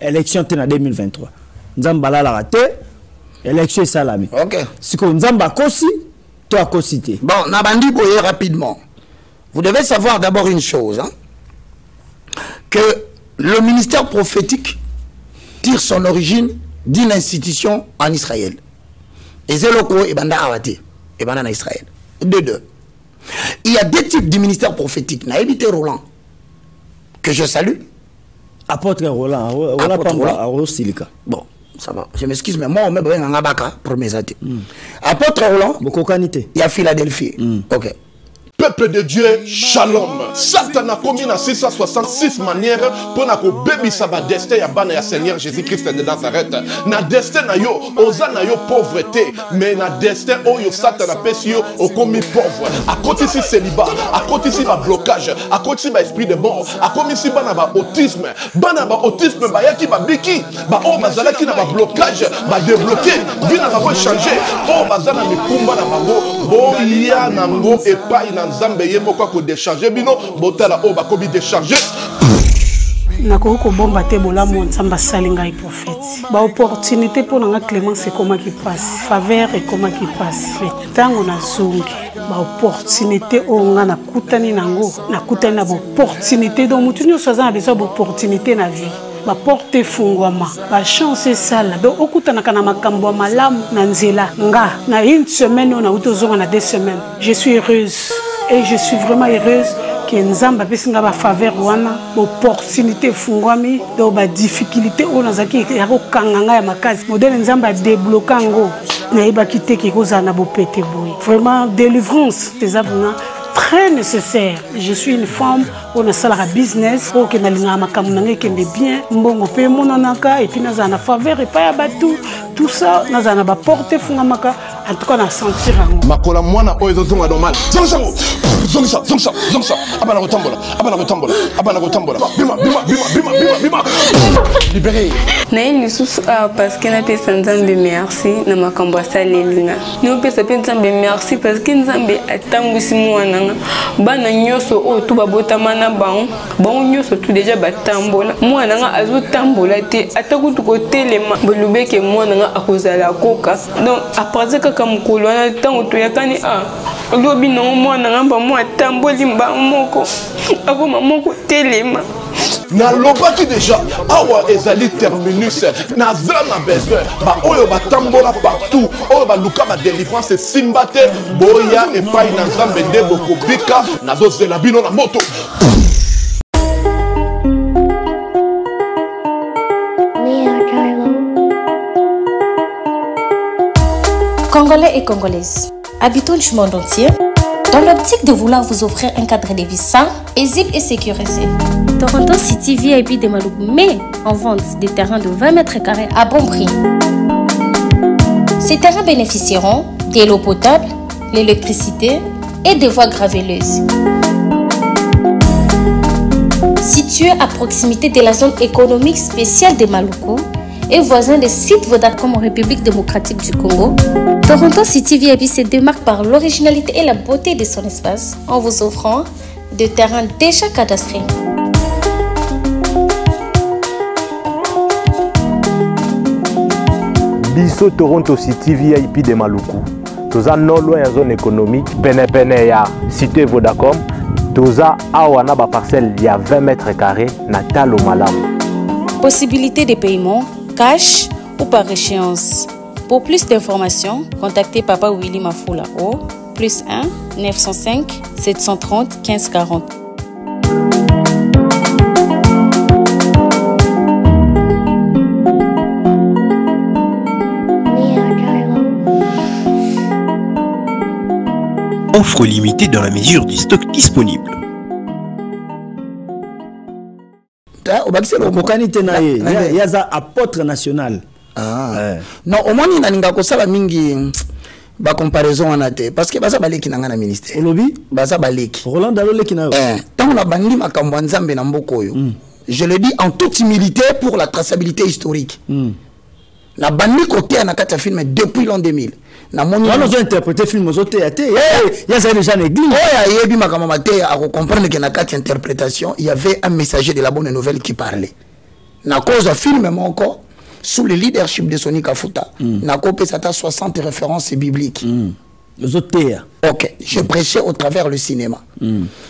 élection en 2023. Nzambala la raté, élection salami. Ok. Si vous Nzamba Kosi, toi Kosité. Bon, Nabandi Boye rapidement. Vous devez savoir d'abord une chose, hein, que le ministère prophétique tire son origine d'une institution en Israël. Et Zeloko et Banda Awate, et Banda en Israël. Deux. Il y a deux types de ministère prophétique. N'a évité Roland, que je salue. Apôtre Roland, bon, ça va. Je m'excuse, mais moi, on met un abaka pour mes athées. Apôtre Roland, il y a Philadelphie. Ok. Peuple de Dieu, shalom. Satan a commis dans 666 manières pour na ko baby saba destin ya bana ya Seigneur Jésus-Christ de Nazareth. Na destin na yo, oza na yo pauvreté, mais na destin oyo Satan a pesi yo o commis pauvre. A côté si célibat, à côté si ba blocage, à côté si ba esprit de mort, à côté si bana ba autisme ba yaki ba biki, ba o bazala ki na ba blocage, ba débloquer, vina ba ko changer, o bazala mi kumba na bango, bo ya na ngo et pas Nzambe ye moko ko décharger bino botala o ba kobi décharger nako ko bomba te bolamo Nzamba salinga i prophète ba opportunité pour nga Clémence comment qui passe faveur et comment qui passe tango na zungi ba opportunité o nga na kutani nango na kutani na opportunité donc mutu nyoso za besoin d'opportunité na vie ba porte fungwama ba chance sala donc okutana kana makambo malamu na nzela nga na une semaine on a utozonga na 2 semaines je suis heureuse. Et je suis vraiment heureuse que Nzamba pesinga ba faveur wana opportunité fungwami do ba difficulté o nazaki ya ko kanganga ya makasi modèle Nzamba débloquer ngo na iba kité ki koza na bo pété boy vraiment délivrance des abonnés très nécessaire. Je suis une femme, on a salarié business, on a linga makamuna qui est bien, mbongo pe monanaka et puis naza na faveur et pas ya batou, tout ça naza na ba porter fungamaka en tout cas na sentir ngo. Makola mwana oyo zonga normal. Zonga abana kotambola. Bima. Libéré. Na une sous parce que na pesa Nzambe merci na makambo salelinga. Nous pesa pe Nzambe merci parce que Nzambe atambwisi mwana bana nyoso o tu babotama na bango nyoso tu déjà batambola mwana nga azotambola te atakutu ko telema bolubeke mwana nga akozala koka donc après kaka mukolo na tango to yakani lobi no mwana nga ba mwa tamboli mba moko akoma moko telema na lobaki déjà awa ezali terminus na zana besoin ba oyo batambola partout oyo ba luka ba délivrance simbate boya et pas na Nzambe de bokobika na dozela bino na moto. Congolais et Congolaises, habitants du monde entier, dans l'optique de vouloir vous offrir un cadre de vie sain, paisible et sécurisé, Toronto City VIP de Maloubou met en vente des terrains de 20 mètres carrés à bon prix. Ces terrains bénéficieront de l'eau potable, l'électricité et des voies gravelleuses. Situé à proximité de la zone économique spéciale de Maluku et voisin des sites Vodacom en République démocratique du Congo, Toronto City VIP se démarque par l'originalité et la beauté de son espace en vous offrant des terrains déjà cadastrés. Biso Toronto City VIP de Maluku. Toza non loin en zone économique, pene ya cité Vodacom. Toza awana ba parcelle ya 20 mètres carrés na talo malamu. Possibilité de paiement, cash ou par échéance. Pour plus d'informations, contactez Papa Willy Mafoula au +1 905 730 1540. Offre limitée dans la mesure du stock disponible. Il y a un apôtre national. Non, au moins, il y a un mingi. Ba comparaison en athée parce que baza baleki nanga na ministère olobi baza baleki Roland daloleki na yo tant la bandi makambo nzambe na mboko yo je le dis en toute humilité pour la traçabilité historique la bandi côté na kata film depuis l'an 2000 na moni on a interprété film ozote athée il y a ça déjà néglige oh ya yebi makambo maté à comprendre que na kata interprétation il y avait un messager de la bonne nouvelle qui parlait na cause film encore sous le leadership de Soni Kafuta, n'a copé 60 références bibliques. Ok, je prêchais au travers le cinéma.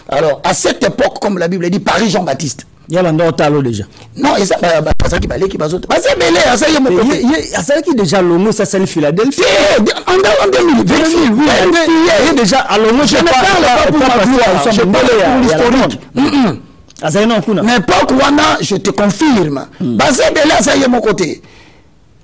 Alors, à cette époque, comme la Bible dit, Paris Jean-Baptiste. Il y a un autre déjà. Non, et ça, ça qui balait qui va autres. C'est belé, ça y est mon côté. Ça qui déjà l'homme, ça c'est le Philadelphie. En 2020, oui, il y a déjà à l'homme, je ne parle pas pour ma gloire, je parle pour l'historique. N'importe quoi, je te confirme. Basé belé, ça y est mon côté.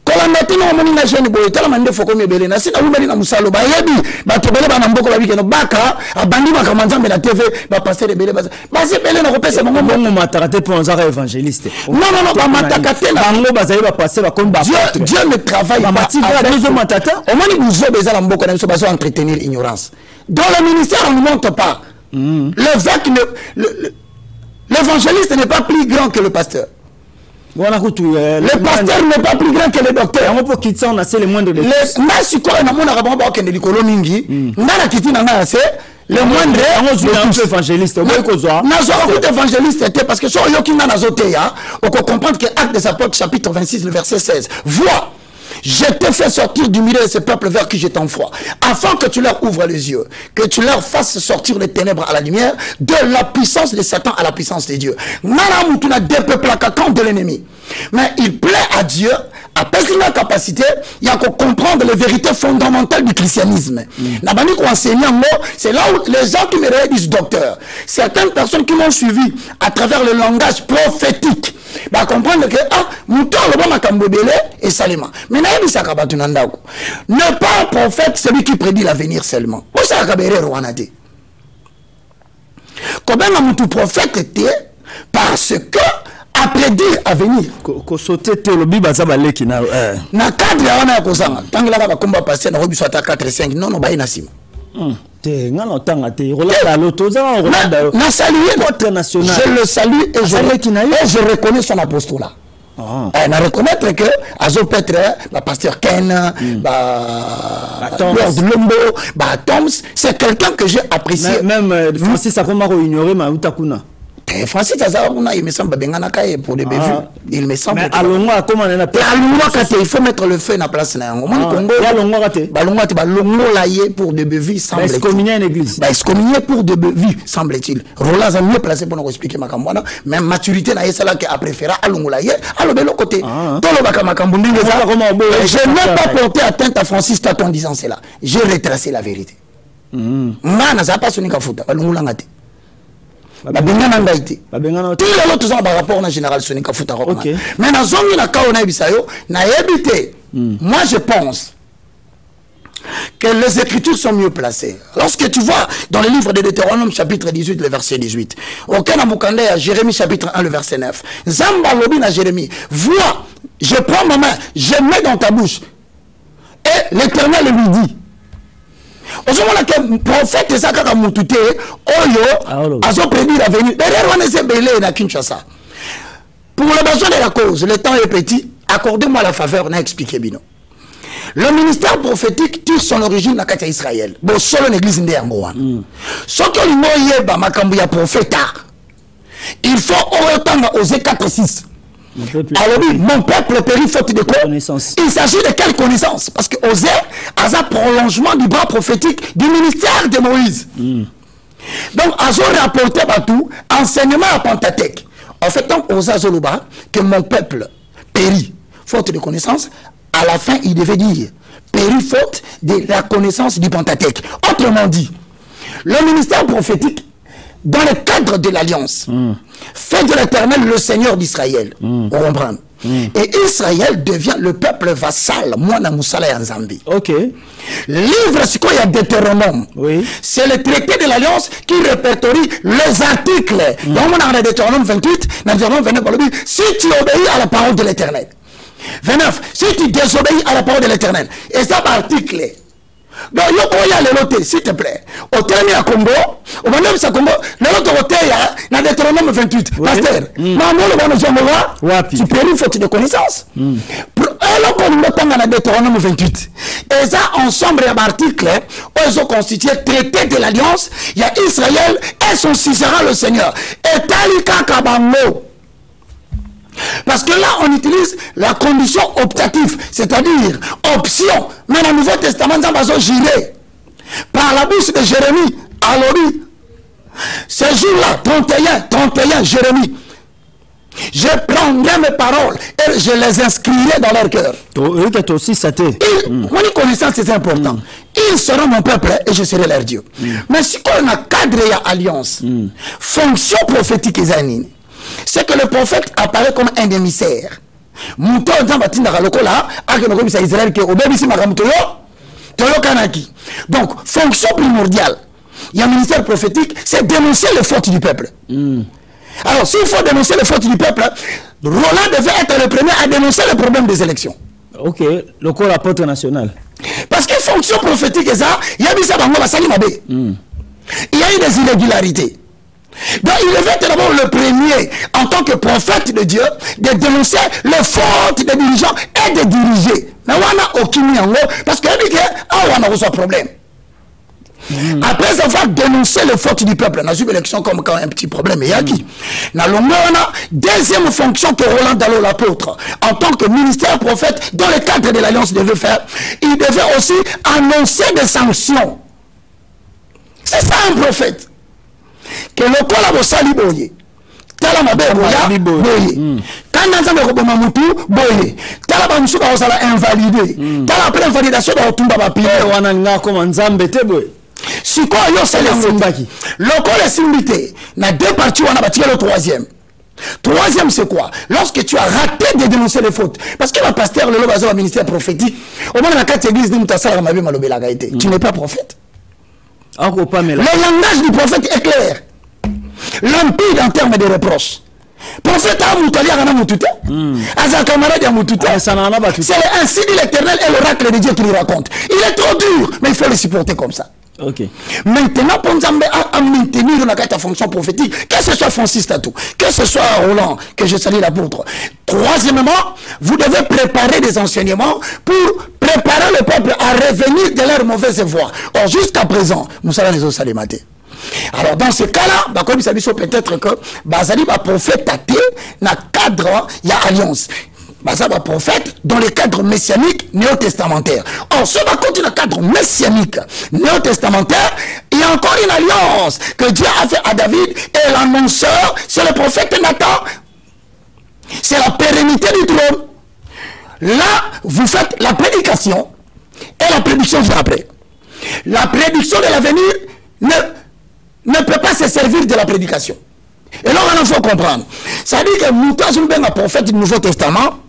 Quand on a été dans mon chaîne, boy, tellement de fois comme belé, na si na oubeli na musalo, ba yebi, ba tobele ba na mboko la biki no baka, abandi ba kamanza me la TV, ba passer de belé basé belé na kopesa bango bongo matakate pour un évangéliste. Non, ba matakate na bango bazali ba passer ba comme ba. Dieu ne travaille pas. Deux matata. Au moins ils vous ont besoin na mboko na so baso entretenir ignorance. Dans le ministère on ne monte pas. L'évangéliste n'est pas plus grand que le pasteur. Le pasteur n'est pas plus grand que le docteur. On peut quitter ça, on a c'est les moindres de les masiko na mona rabamba ke likolo mingi ngana kiti na ngana c'est le moindre on évangéliste moi kozwa na zo ko évangéliste était parce que so yoki na zote ya on peut comprendre que Actes des Apôtres chapitre 26 le verset 16 vois je te fais sortir du milieu de ce peuple vers qui je t'envoie, afin que tu leur ouvres les yeux, que tu leur fasses sortir les ténèbres à la lumière, de la puissance de Satan à la puissance de Dieu. Tu n'as dépeuplé camp de l'ennemi. Mais il plaît à Dieu, à passer la capacité, il y a qu'à comprendre les vérités fondamentales du christianisme. C'est là où les gens qui me réalisent docteur, certaines personnes qui m'ont suivi à travers le langage prophétique, bah comprendre que mouton le bon makambobele et salima. Mais ne pas prophète celui qui prédit l'avenir seulement. Où ça kabere rwanade. Combien un prophète était parce que à prédire à venir. Ko sauter théologie bazabale qui na na cadre wana ko sanga. Tangela ba komba passer na robiso ata 4 5 non no ba ina sima. Te ngana tanga te Rolanda loto za Rolanda. Na saluer notre national. Je le salue et je reconnais son apostolat. Na reconnaître que Azo Petre, la pasteur Ken, Lord Lombo, Toms, c'est quelqu'un que j'ai apprécié. Même Francis Akomaro ignoré ma utakuna. Francis Azaruna, il me semble bengana kaye pour des bévues. Il me semble. Mais Alongwa comment on a appelé il faut mettre le feu na place na ngo. Mon Congo. Alongwa raté. Balongwa te balongo laye pour des bévues semble-t-il. Excommunier une église. Excommunier pour des bévues semble-t-il. Roland a mieux placé pour nous expliquer makamwana, même maturité na yesala que a préféré alongo laye, alo de l'autre côté. Tolo baka makambundi ngeza. Je n'ai pas porté atteinte à Francis Tato en disant cela. J'ai retracé la vérité. Ngana za pas sonika futa balongo langate. Babengana ngaité. Babengana tout le lot ça par rapport au général Sonika Futa. Mais dans zone na kaona bisayo na ebité. Moi je pense que les écritures sont mieux placées. Lorsque tu vois dans le livre de Deutéronome chapitre 18 le verset 18. Aucun amukande à Jérémie chapitre 1 le verset 9. Zamba lobi na Jérémie. Vois, je prends ma main, je mets dans ta bouche. Et l'Éternel lui dit le prophète Zakaka Moutouté, Oyo, a prédit l'avenir. Derrière, on est belé na Kinshasa. Pour le besoin de la cause, le temps est petit. Accordez-moi la faveur, on a expliqué Bino. Le ministère prophétique tire son origine dans Katia Israël. Bon, seul l'église Ndéangoa. Ce que l'Imoye Bamakambuya prophète, il faut autant oser 4-6. Alors oui, mon peuple périt faute de quoi? Il s'agit de quelle connaissance? Parce que Osée a un prolongement du bras prophétique du ministère de Moïse. Donc, Azo rapporté à tout, enseignement à Pentateuque. En fait, donc, Osée Zoluba, que mon peuple périt faute de connaissance, à la fin, il devait dire périt faute de la connaissance du Pentateuque. Autrement dit, le ministère prophétique, dans le cadre de l'alliance, fait de l'Éternel le Seigneur d'Israël. On comprend. Et Israël devient le peuple vassal. Mwana Moussala et Nzambi. Ok. Livre, c'est quoi? Il y a Deutéronome. Oui. C'est le traité de l'Alliance qui répertorie les articles. Donc, on a Deutéronome 28, dans Deutéronome 29, si tu obéis à la parole de l'Éternel. 29, si tu désobéis à la parole de l'Éternel. Et ça, par article. Donc, il y a le loté, s'il te plaît. Au terme à Congo, au moment où ça Congo, le loté au terme, dans Deutéronome 28. Pasteur, tu peux une faute de connaissance. Alors qu'on nous dans Deutéronome 28. Et ça, ensemble, il y a un article, où ils ont constitué le traité de l'Alliance. Il y a Israël et son suzerain, le Seigneur. Et Talika Kabango. Parce que là, on utilise la condition optative, c'est-à-dire option. Mais dans le Nouveau Testament, nous avons géré par la bouche de Jérémie à l'Ori. Ce jour-là, 31, Jérémie, je prendrai mes paroles et je les inscrirai dans leur cœur. Mon connaissance, c'est important. Ils seront mon peuple et je serai leur Dieu. Mais si on a cadre et alliance, fonction prophétique et zanine, c'est que le prophète apparaît comme un émissaire. Donc, fonction primordiale, il y a un ministère prophétique, c'est dénoncer les fautes du peuple. Alors, s'il faut dénoncer les fautes du peuple, Roland devait être le premier à dénoncer le problème des élections. Ok, le corps apôtre national. Parce que fonction prophétique, il y a eu des irrégularités. Donc il devait être d'abord le premier, en tant que prophète de Dieu, de dénoncer les fautes des dirigeants et des dirigés. Mais on a aucun parce que on a reçu un problème. Après avoir dénoncé les fautes du peuple, on a eu l'élection comme quand un petit problème. Et qui deuxième fonction que Roland Dallot, l'apôtre, en tant que ministère prophète, dans le cadre de l'Alliance, devait faire, il devait aussi annoncer des sanctions. C'est ça un prophète. Que le col a bossali boye. Tala mabe boye. Quand nous avons roboma mutu boye. Tala ba musuka osala invalidé. Tala après invalidation ba otumba ba pied. Wana nga comme nzambe te boye. Si quoi yo c'est le simbaki. Le col est simbité. Na deux parties on a bâti le troisième. Troisième c'est quoi? Lorsque tu as raté de dénoncer les fautes. Parce que le pasteur le bazo ministère prophétique. Au moins dans la quatre églises de Moutasala mabe malobé la gaïté. Tu n'es pas prophète. Le langage du prophète est clair. Limpide en termes de reproches. Prophète a moutali à Moutouté. À sa camarade à Moutouté. C'est ainsi dit l'Éternel et l'oracle de Dieu qui lui raconte. Il est trop dur, mais il faut le supporter comme ça. Okay. Maintenant, pour nous à maintenir la fonction prophétique, que ce soit Francis Tatou, que ce soit Roland, que je salue l'apôtre. Troisièmement, vous devez préparer des enseignements pour préparer le peuple à revenir de leur mauvaise voie. Or, jusqu'à présent, nous allons les autres salémater. Alors, dans ce cas-là, comme ça dit peut-être que Bazali va prophète tâté, dans le cadre, il y a alliance. Ça va prophète dans le cadre messianique néo-testamentaire. Or, ce va continuer dans le cadre messianique néo-testamentaire, il y a encore une alliance que Dieu a fait à David et l'annonceur, c'est le prophète Nathan. C'est la pérennité du trône. Là, vous faites la prédication et la prédiction vient après. La prédiction de l'avenir ne peut pas se servir de la prédication. Et là, il faut comprendre. Ça dit que Moutas Oulben, un prophète du Nouveau Testament,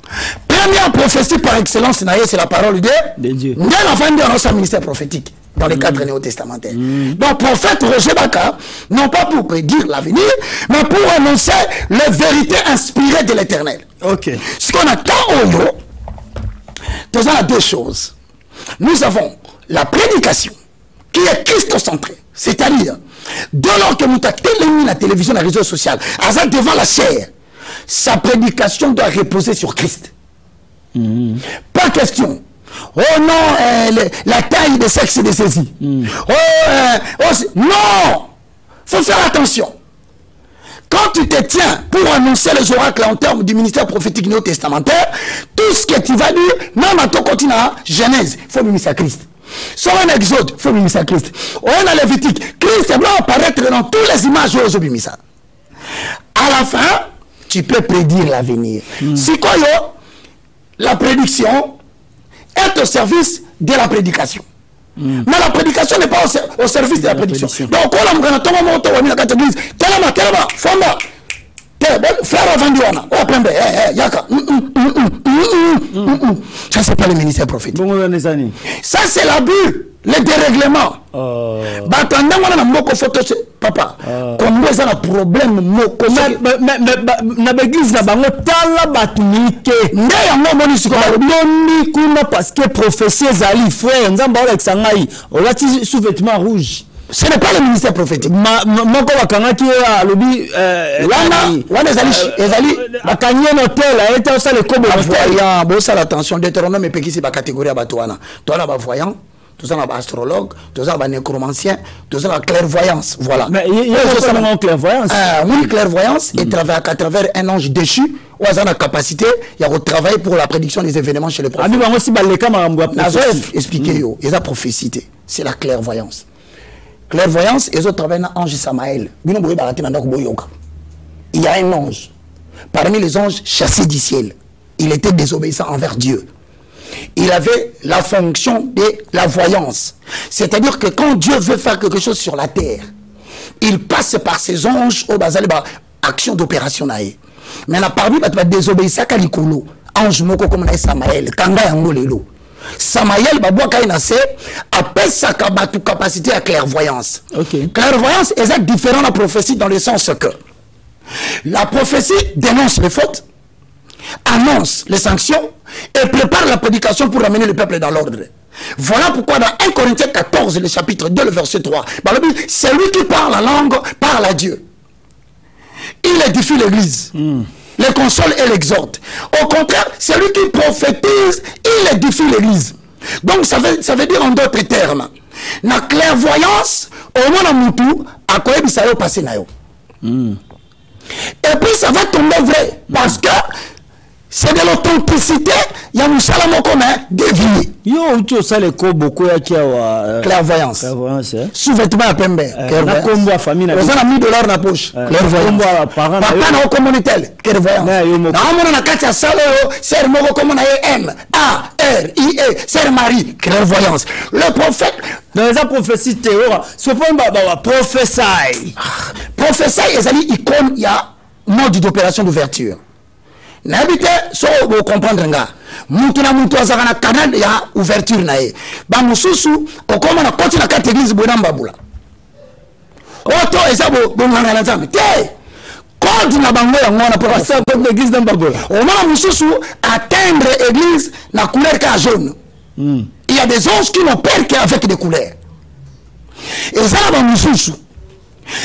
première prophétie par excellence, c'est la parole de Dieu. Nous avons fait un ministère prophétique dans les cadres néo-testamentaires. Donc, prophète Roger Baka, non pas pour prédire l'avenir, mais pour annoncer les vérités inspirées de l'Éternel. Ok. Ce qu'on attend au jour, nous avons deux choses. Nous avons la prédication, qui est christocentrée. C'est-à-dire, dès lors que nous avons la télévision, la réseau social, devant la chair, sa prédication doit reposer sur Christ. Pas question. Oh non, la taille de sexe de saisie. Non! Faut faire attention. Quand tu te tiens pour annoncer les oracles en termes du ministère prophétique néo-testamentaire, tout ce que tu vas dire, même à ton continent, Genèse, il faut mimer à Christ. Sur un exode, il faut mimer à Christ. On a Lévitique, Christ doit apparaître dans toutes les images où on mimer ça. À la fin, tu peux prédire l'avenir. Si quoi, la prédiction est au service de la prédication. Mais la prédication n'est pas au service de la prédiction. Donc, on a frère Avandiwana, oh Pembe, Yaka. Ça, c'est pas le ministère prophétique. Ça, c'est l'abus, le dérèglement. Batanda, on a beaucoup de photos, papa. Comme ça, un problème, na l'église, na bango, tala batunike. Parce que professeur Zali, frère, Nzamba, avec Sangaï, on a sous-vêtements rouges. Ce n'est pas le ministère prophétique. Moko wakanga qui a lobby wana ezali bakanye hotel a été ça le kobo voyant bon ça l'attention Deutéronome et pekisi ba catégorie ba toana toana ba voyant tout ça ba astrologue tout ça ba nécromancien tout ça la clairvoyance voilà mais il y a ça en clairvoyance oui clairvoyance et à travers un ange déchu ou à la capacité il y a travailler pour la prédiction des événements chez les prophètes abi bango si ba leka marambo expliquer yo et la prophétie c'est la clairvoyance. Clairvoyance, et autres travaillent dans l'ange Samaël. Il y a un ange. Parmi les anges chassés du ciel, il était désobéissant envers Dieu. Il avait la fonction de la voyance. C'est-à-dire que quand Dieu veut faire quelque chose sur la terre, il passe par ses anges au basal, action d'opération. Mais parmi les désobéissants, ange moko comme Samaël, Kanga Yangolelo. Samaël Babouaka Inase appelle sa capacité à clairvoyance. Clairvoyance est différent de la prophétie dans le sens que la prophétie dénonce les fautes, annonce les sanctions et prépare la prédication pour amener le peuple dans l'ordre. Voilà pourquoi dans 1 Corinthiens 14, le chapitre 2, le verset 3, c'est lui qui parle la langue, parle à Dieu. Il édifie l'église. Le console et l'exhorte. Au contraire, c'est lui qui prophétise, il édifie l'église. Donc ça veut dire en d'autres termes, la clairvoyance, au moins Moutou, à quoi il s'est passé. Et puis ça va tomber vrai, parce que c'est de l'authenticité, il y a un salam comme deviner. Yo, tu as le corps beaucoup qui a clairvoyance. Clairvoyance. Sous-vêtement à Pembe. Na combo famille. Vous avez mis $1 dans la poche. Clairvoyance. Papa na communautaire. Clairvoyance. Na amona na kati ya sala yo, ser moko comme na M A R I E, ser Marie. Clairvoyance. Le prophète dans les prophéties théorie, ce point ba prophétie. Prophétie ezali icône il y a mode d'opération d'ouverture. N'habite so vous comprendre nga mutu na mutu azaka na canal ya ouverture na ye ba mususu okoma na koti na kati église bona mbabula oto ezabo bonganga na nzambe te code na bango ya ngona pour passer comme l'église na mbabula o mama mususu atteindre église na couleur ka jaune. Il y a des anges qui n'ont peur qu'avec des couleurs et ça ba mususu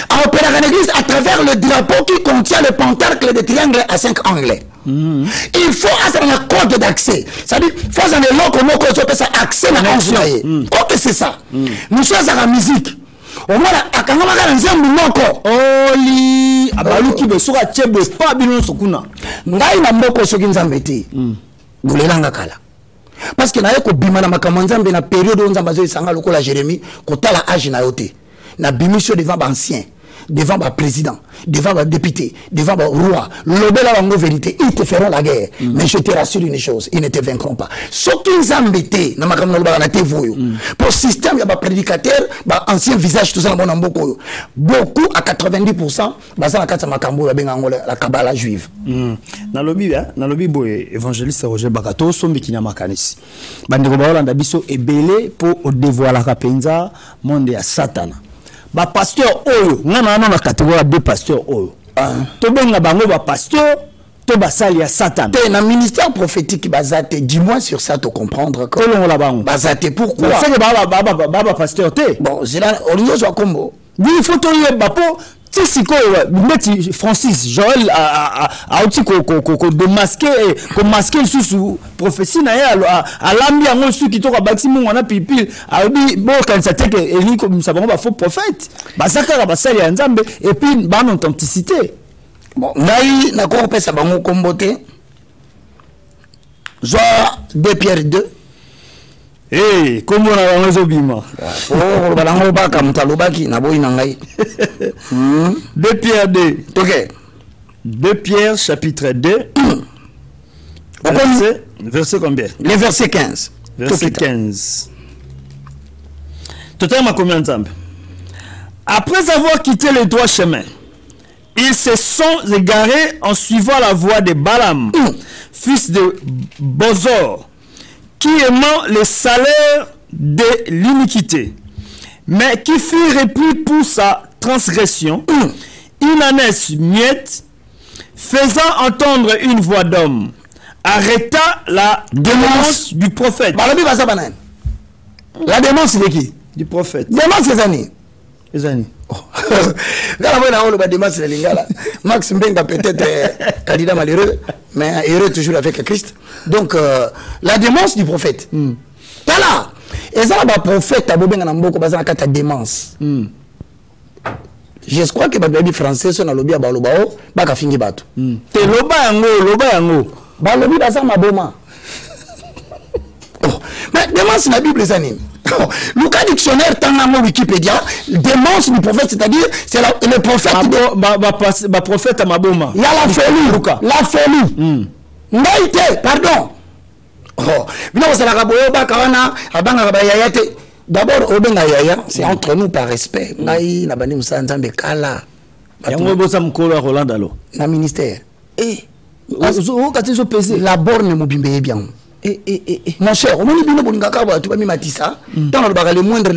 à opérer en église à travers le drapeau qui contient le pentacle de triangle à 5 angles. Il faut avoir un code d'accès. C'est-à-dire, il faut avoir un loco moko ça accès à l'ange. Ok, c'est ça. Nous sommes à la musique. Au moins, à quand on a un zéro moko. Oli, abalu qui besoin de tchèbe pas bien sokuna. Ngai na moko soki nzambeti. Gulelanga kala. Parce que na yeko bimana makamanzambe na période où nzambazo isanga lokola Jérémie, kotala âge na yote. Na bimission devant ancien, devant le président, devant le député, le roi, l'obéla la vérité, ils te feront la guerre. Mais je te rassure une chose, ils ne te vaincront pas. Ce qu'ils embêtent, pour le système, il y a des prédicateurs, ancien visage, tout ça, beaucoup à 90%, la Kabbalah juive. Dans le Bible, évangéliste Roger Bakato, sombi qui n'a pas canis. Bandeko Baolanda biso est belé pour dévoiler la penza monde à Satan. Ba pasteur oyo ngana na catégorie de pasteur oyo to benga bango ba pasteur to basali ya Satan te na ministère prophétique bazate dis-moi sur ça te comprendre que on la bango bazate pourquoi c'est que baba pasteur te bon c'est là on zo kombo oui il faut to bapo Tissiko Meti Francis Joël a aussi masquer sous prophétie na à l'ambi en sous qui toka bâtiment on a pipil a dit bon quand ça te que Élie comme ça va faux prophète basaka basali ya nzambe et puis ban authenticité bon ngai na ko pesa bango kombote Joa 2 Pierre 2. Eh, comment on a raison bima. Oh, balango baka mutalobaki na boyi nangai. 2 Pierre 2. OK. 2 Pierre chapitre 2. Verset combien? Le verset 15. Verset 15. Totalement combien de temps? Après avoir quitté le droit chemin, Ils se sont égarés en suivant la voie de Balaam, fils de Bozor, qui aimant les salaires de l'iniquité, mais qui fut repris pour sa transgression, une ânesse muette, faisant entendre une voix d'homme, arrêta la démence du prophète. La démence c'est de qui? Du prophète. Démence c'est Zani. Zani. Max Mbenga peut-être candidat malheureux, mais heureux toujours avec Christ. Donc la démence du prophète. Tala. Et ça le prophète a besoin d'amboko basé na démence. Je crois que les français sont dans le lobby à Balobao, baka fingi bato. Te loba yango. Balobi basa maboma. Mais démence na Bible ça ni. Le dictionnaire tangamo Wikipédia, démence du prophète, c'est-à-dire c'est le prophète prophète à maboma. Il y a la folie, la folie. Naïté, pardon. Oh, non, c'est la raboyo bakawana, abanga rabayayate. D'abord, obenga yaya, c'est entre nous par respect. Ngai na bani musa nzambe kala. Yango bosa mkolo Roland Dalo. Na ministère. Kati so pesé. La borne mobimbe bien. Mon cher, on dit que tu as tu vas matissa. Dans le moindre,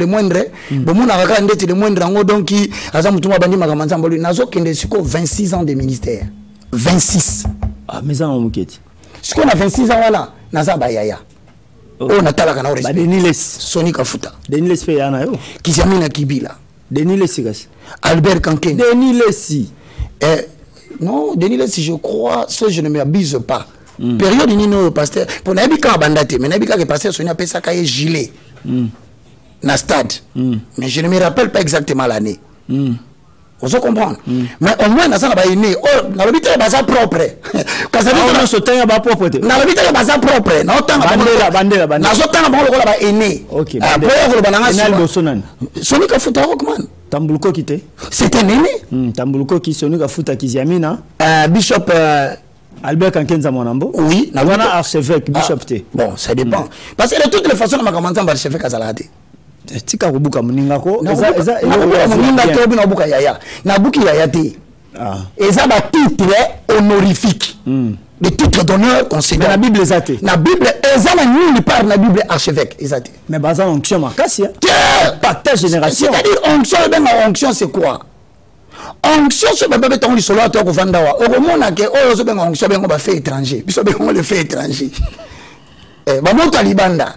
bon mon arrêt ndeti le moindre ngo donc qui azam tuma bandi magamanza mbolu nazo kende siko 26 ans de ministère. 26. Ah mais ça on muketi. Ce qu'on a 26 ans là, naza bayaya. Oh natala kana ore. Ba Deniles Soni Kafuta. Deniles pe yana yo. Kizamina Kibila. Deniles sigas. Albert Kanken. Deniles. Non, Deniles je crois, ça je ne m'abuse pas. Période nino pasteur pour nabika abandate mais nabika que pasteur Sonia pesa kaye gilet na stade mais je ne me rappelle pas exactement l'année. On se comprend mais au moins na ça ba né oh na lobité ba ça propre parce que on se tient ba propre na lobité ba ça propre na otanga bandela na so tanga ba lokola ba né OK après ko ba nga Sonan Soni Kafuta Rockman Tambuluko kité c'est un aîné Tambuluko qui Soni Kafuta Kiziamina Bishop Albert Kankenza Monambo. Oui, na wana archevêque bishop te. Bon, ça dépend. Parce que de toutes les façons ma commencer par archevêque azalate. Tika kubuka muninga ko eza muninga to bina buka yaya. Na buki yaya te. Eza ba titre honorifique. Le titre d'honneur concédé na Bible ezate. Na Bible eza na nulle part na Bible archevêque ezate. Mais baza onction makasi. Partage génération. C'est-à-dire onction c'est quoi? Onction se baba beton li solo ato ko vandawa o mona ke o so benga onction bengo ba fait étranger biso bengo le fait étranger ba moto libanda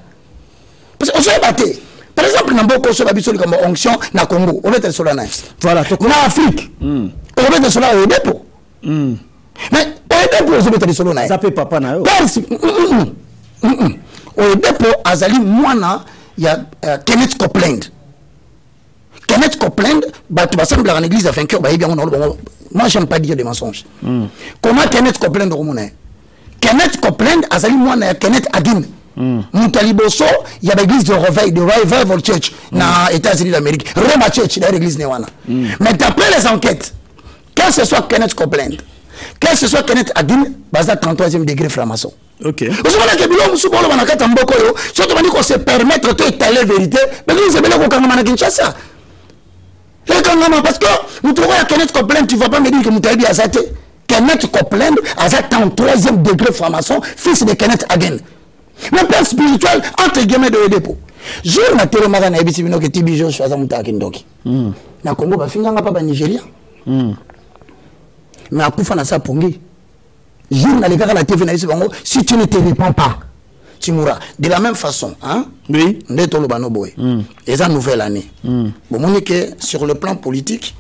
parce que on se batté par exemple na mboko so ba biso comme onction na Congo on est solo na voilà na Afrique on est solo au dépôt mais au dépôt on se solo na ça peut papa na yo au dépôt azali mwana ya Kenneth Copeland. Kenneth Copeland, tu vas sembler en église à vainqueur, moi j'aime pas dire des mensonges. Comment Kenneth Copeland est Kenneth Copeland, azali mwana Kenneth Hagin. Moutaliboso, il y a l'église de Reveil, de Revival Church, dans les États-Unis d'Amérique. Roma Church, dans l'église Newana. Mais d'après les enquêtes, que ce soit Kenneth Copeland, que ce soit Kenneth Hagin, basé à 33e degré franc-maçon. Ok. Vous savez que Bilom Soubolo Manakata Mboko, surtout qu'on se permettre de étaler la vérité, mais nous sommes là quand on Kinshasa. Parce que nous trouvons à Kenneth Copeland, tu ne vas pas me dire que Moutalibi a zate. Kenneth Copeland a zate en 3e degré franc-maçon, fils de Kenneth Hagin. Le père spirituel, entre guillemets, de dépôt. Je ne sais pas si je suis un Tibi Joshua Zamuta-Kindoki. Na Congo, je suis un Nigeria. Mais à Koufa, ça pongi. Je ne sais pas si tu ne te réponds pas. Tu mourras. De la même façon, hein? Oui. Et ça, nouvelle année. Bon, sur le plan politique,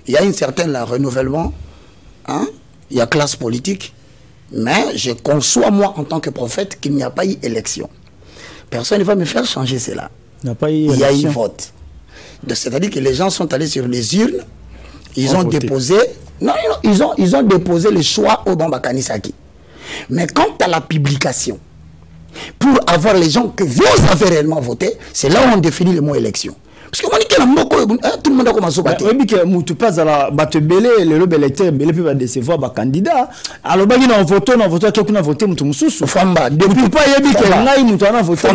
il y a une certaine renouvellement, hein? Il y a classe politique, mais je conçois, moi, en tant que prophète, qu'il n'y a pas eu élection. Personne ne va me faire changer cela. Il y a eu vote. C'est-à-dire que les gens sont allés sur les urnes, ils ont déposé, ils ont déposé le choix au Bamba Kanisaki. Mais quant à la publication, pour avoir les gens que vous avez réellement voté, c'est là où on définit le mot élection. Parce que tout le monde a commencé à battre. Oui, mais tu passes à la batte belé, le lobe électeur, belé peut décevoir les candidats. Alors, il y a un vote, quelqu'un a voté, tout le monde. Famba, depuis pas y a voté.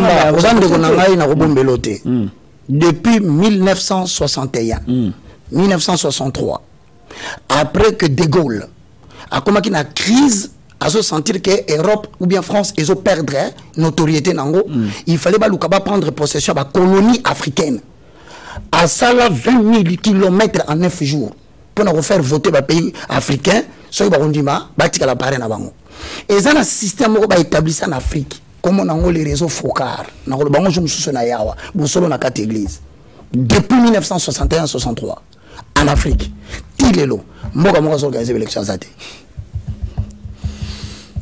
Depuis 1961, 1963, après que De Gaulle a commencé une crise, à se sentir que l'Europe ou bien France, ils ont perdu notoriété. Il fallait prendre possession de la colonie africaine. À ça, 20 000 km en 9 jours. Pour faire voter le pays africain, soit et ça, un système qui est établi en Afrique. Comme on a les réseaux Focard, depuis 1961-63, en Afrique, Tilelo, Mogamoga organisé l'élection.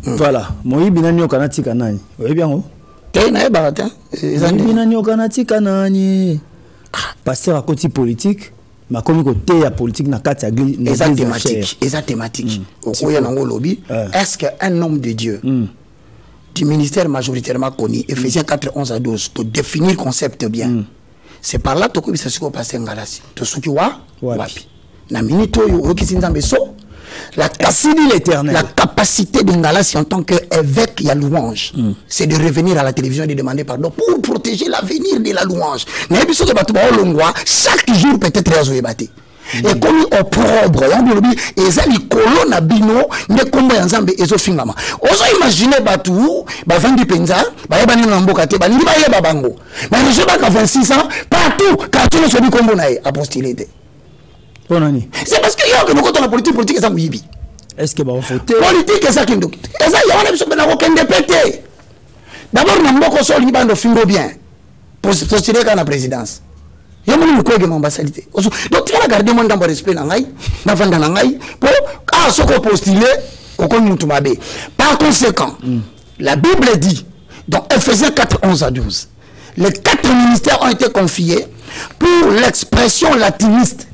Voilà, moi binani okanati kanani. Oui bien oh. Tena barata. Binani okanati kanani. Pasteur à côté politique, ma komi côté ya politique na kati ya église. Eza thématique. Okoya nango lobby. Est-ce qu'un homme de Dieu du ministère majoritairement connu, Ephésiens 4:11 à 12, pour définir le concept bien. C'est par là que ça se passe en Galasi. To soki wa wapi. Na minute oyo okisinzambe so. La capacité d'Ingalassi en tant qu'évêque, il y a louange. C'est de revenir à la télévision et de demander pardon pour protéger l'avenir de la louange. Chaque jour peut-être résolvé. Et comme au propre, et ça les colonnes à bino, ne combat ensemble et fingama. Oso imaginer batou, vendre penza, bani nambokate, bani babango. Mais je pas qu'à 26 ans, partout, quand tu ne sais pas comment apostolité. C'est parce qu'il y a que nous comptons la politique est ça mouibi. Est-ce que vous voter politique est ça qui nous et ça il y a aucun député. D'abord nous avons sol liban de fingo bien pour postuler à la présidence. Il y a mon quoi que m'ambassadité. Donc tu vas garder mon dans respect na ngai, na vanda na ngai pour ce qu'on postuler au compte mabé. Par conséquent, la Bible dit dans Ephésiens 4:11 à 12, les 4 ministères ont été confiés pour l'expression latiniste.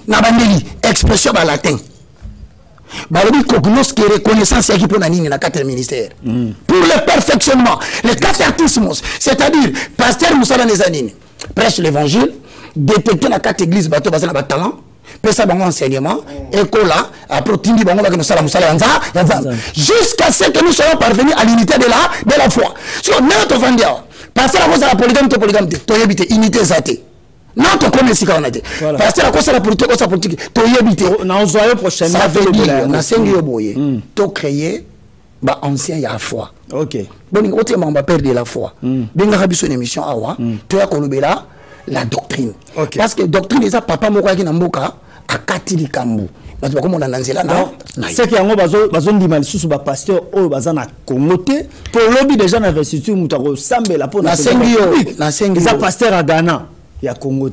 Nabandeli, expression en latin. Balobi cognos qui reconnaissance qui pour nani na 4 ministères. Pour le perfectionnement, les catéchismos, c'est-à-dire pasteur Moussa Nezanine prêche l'évangile, détecter la 4 églises bateau basé na talent, pesa bango enseignement, écola, après tindi bango ba que nous sala musala yanza, jusqu'à ce que nous soyons parvenus à l'unité de la foi. Sur notre vendia, passer la cause de la polygame, to yebite unité zate. Non, tu connais ce qu'on a dit. Parce que la cause de la politique, tu y habites. Ça veut dire, on a 5 ans, tu créé ancien il y a la foi. Ok. Bon, on va perdre la foi. Bien, on a une émission, tu as la doctrine. Parce que la doctrine, c'est papa moko qui n'a pas à Katili Kambu. C'est qu'il y a un pasteur qui est Congo. Pour lobby déjà, dans l'investiture, nous avons sambe la peau. Pasteur à Ghana. Il y a Congo.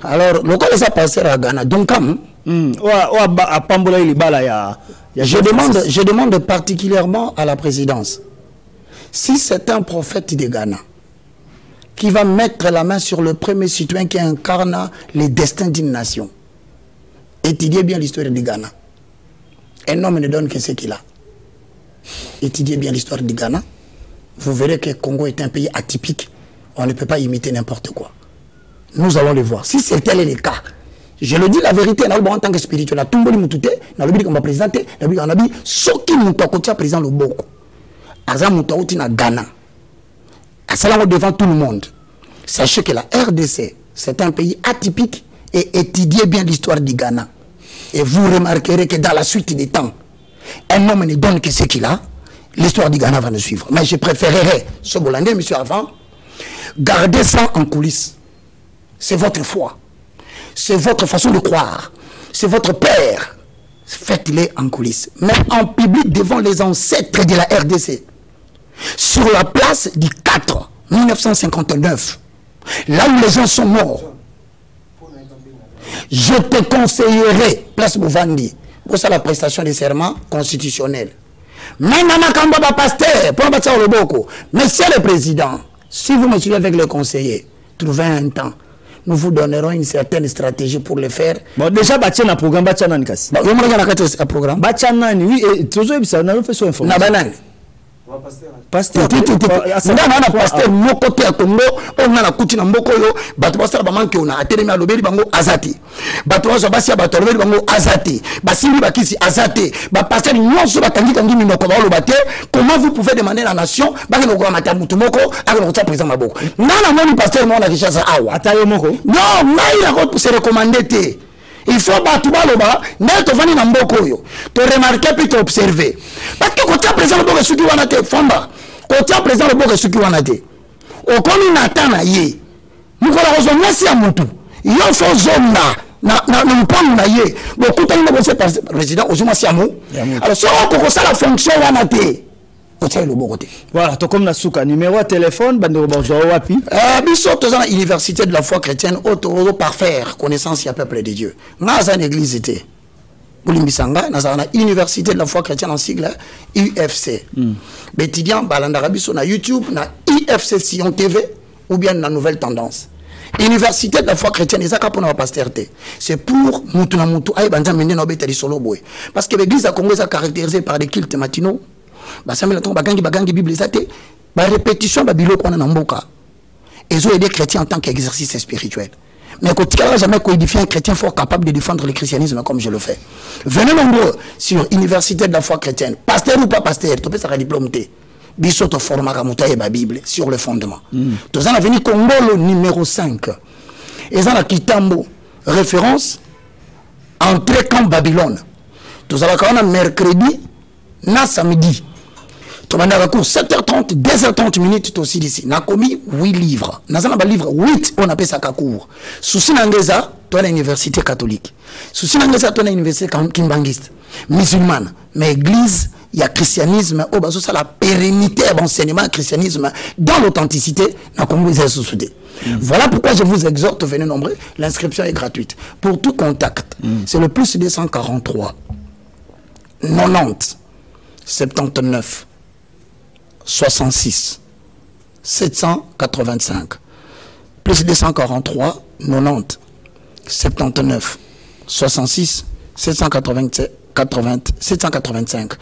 Alors, le cas est passé à Ghana. Donc, je demande particulièrement à la présidence, si c'est un prophète de Ghana qui va mettre la main sur le premier citoyen qui incarne les destins d'une nation, étudiez bien l'histoire du Ghana. Un homme ne donne que ce qu'il a. Étudiez bien l'histoire du Ghana. Vous verrez que le Congo est un pays atypique. On ne peut pas imiter n'importe quoi. Nous allons le voir. Si c'est tel est le cas, je le dis la vérité, en tant que spirituel, tout le monde a dit qu'on va présenter, on a dit, ce qui nous a président le Boko, Azam Moutaouti na Ghana, à devant tout le monde. Sachez que la RDC, c'est un pays atypique et étudiez bien l'histoire du Ghana. Et vous remarquerez que dans la suite des temps, un homme ne donne que ce qu'il a. L'histoire du Ghana va nous suivre. Mais je préférerais, ce Bolandais, monsieur avant, garder ça en coulisses. C'est votre foi. C'est votre façon de croire. C'est votre père. Faites-les en coulisses. Mais en public devant les ancêtres de la RDC. Sur la place du 4 1959. Là où les gens sont morts. Je te conseillerais, place Bouvandi, pour ça la prestation des serments constitutionnels. Mais Monsieur le Président, si vous me suivez avec le conseiller, trouvez un temps. Nous vous donnerons une certaine stratégie pour le faire. Bon, déjà, il y a un programme. Il y a un programme. Oui, et toujours, ça n'a fait son information. pasteur pasteur moko te ya Congo on a la coutina mboko yo bato basala ba manke on a atelemi alobeli bango azati bato bazo basia bato alobeli bango azati basimbi bakisi azati ba pasteur nyonso batangi kangi minoko ba lobate comment vous pouvez demander la nation ba ke noko mata mutu moko aka noko président maboko nana moni pasteur mona kishasa awa atayo moko non ngai la ko se recommander te. Il faut battre baloba, mais tu vas ni namboko yo. Tu remarquer puis tu observer. Parce que quand tu as présent le boke suki wana te famba. Quand tu as présent le boke suki wana te. O komi natana ye. Mukola kozomya si ya mutu. Yo fo zonda na mpango na ye. Beaucoup tani na bose président ozoma si amu. Alors so ko ça la fonction wana te. Voilà, tu comme Nasuka, numéro de téléphone, bande wapi. Biso tozana université de la foi chrétienne auto parfaire connaissance ya peuple de Dieu. Naza l'église était. Bulimbisanga nazana université de la foi chrétienne en sigle UFC. Étudiant balanda biso na YouTube na IFC Sion TV ou bien na nouvelle tendance. Université de la foi chrétienne ezaka pona pasteur te. C'est pour mutu na mutu ay banza mende na obeta di solo boy. Parce que l'église à Congo est caractérisée par des cultes matinaux. Bagangi Bible zate ba répétition ba biloko na mboka ils ont aidé les chrétiens en tant qu'exercice spirituel mais quand tu n'as jamais édifié un chrétien fort capable de défendre le christianisme comme je le fais. Venez nombreux sur université de la foi chrétienne pasteur ou pas pasteur tu peux ça diplôme té biso to format kamuta et ba Bible sur le fondement tous en avenir Congo numéro 5 et ça la Kitambo référence entrée camp Babylone tous en mercredi na samedi. Tu vas dans 7h30, 2h30 minutes aussi d'ici. Na commis 8 livres. Na zana ba livre 8 on appelle ça kakour. Souci nangeza, toi l'université catholique. Souci nangeza toi l'université kimbangiste. Musulmane, mais église, il y a christianisme, au bas ça la pérennité de l'enseignement christianisme dans l'authenticité na Congo sous-soudé. Voilà pourquoi je vous exhorte venez nombreux, l'inscription est gratuite. Pour tout contact, c'est le plus 243 90 79 66 785 plus 243 90 79 66 785 785.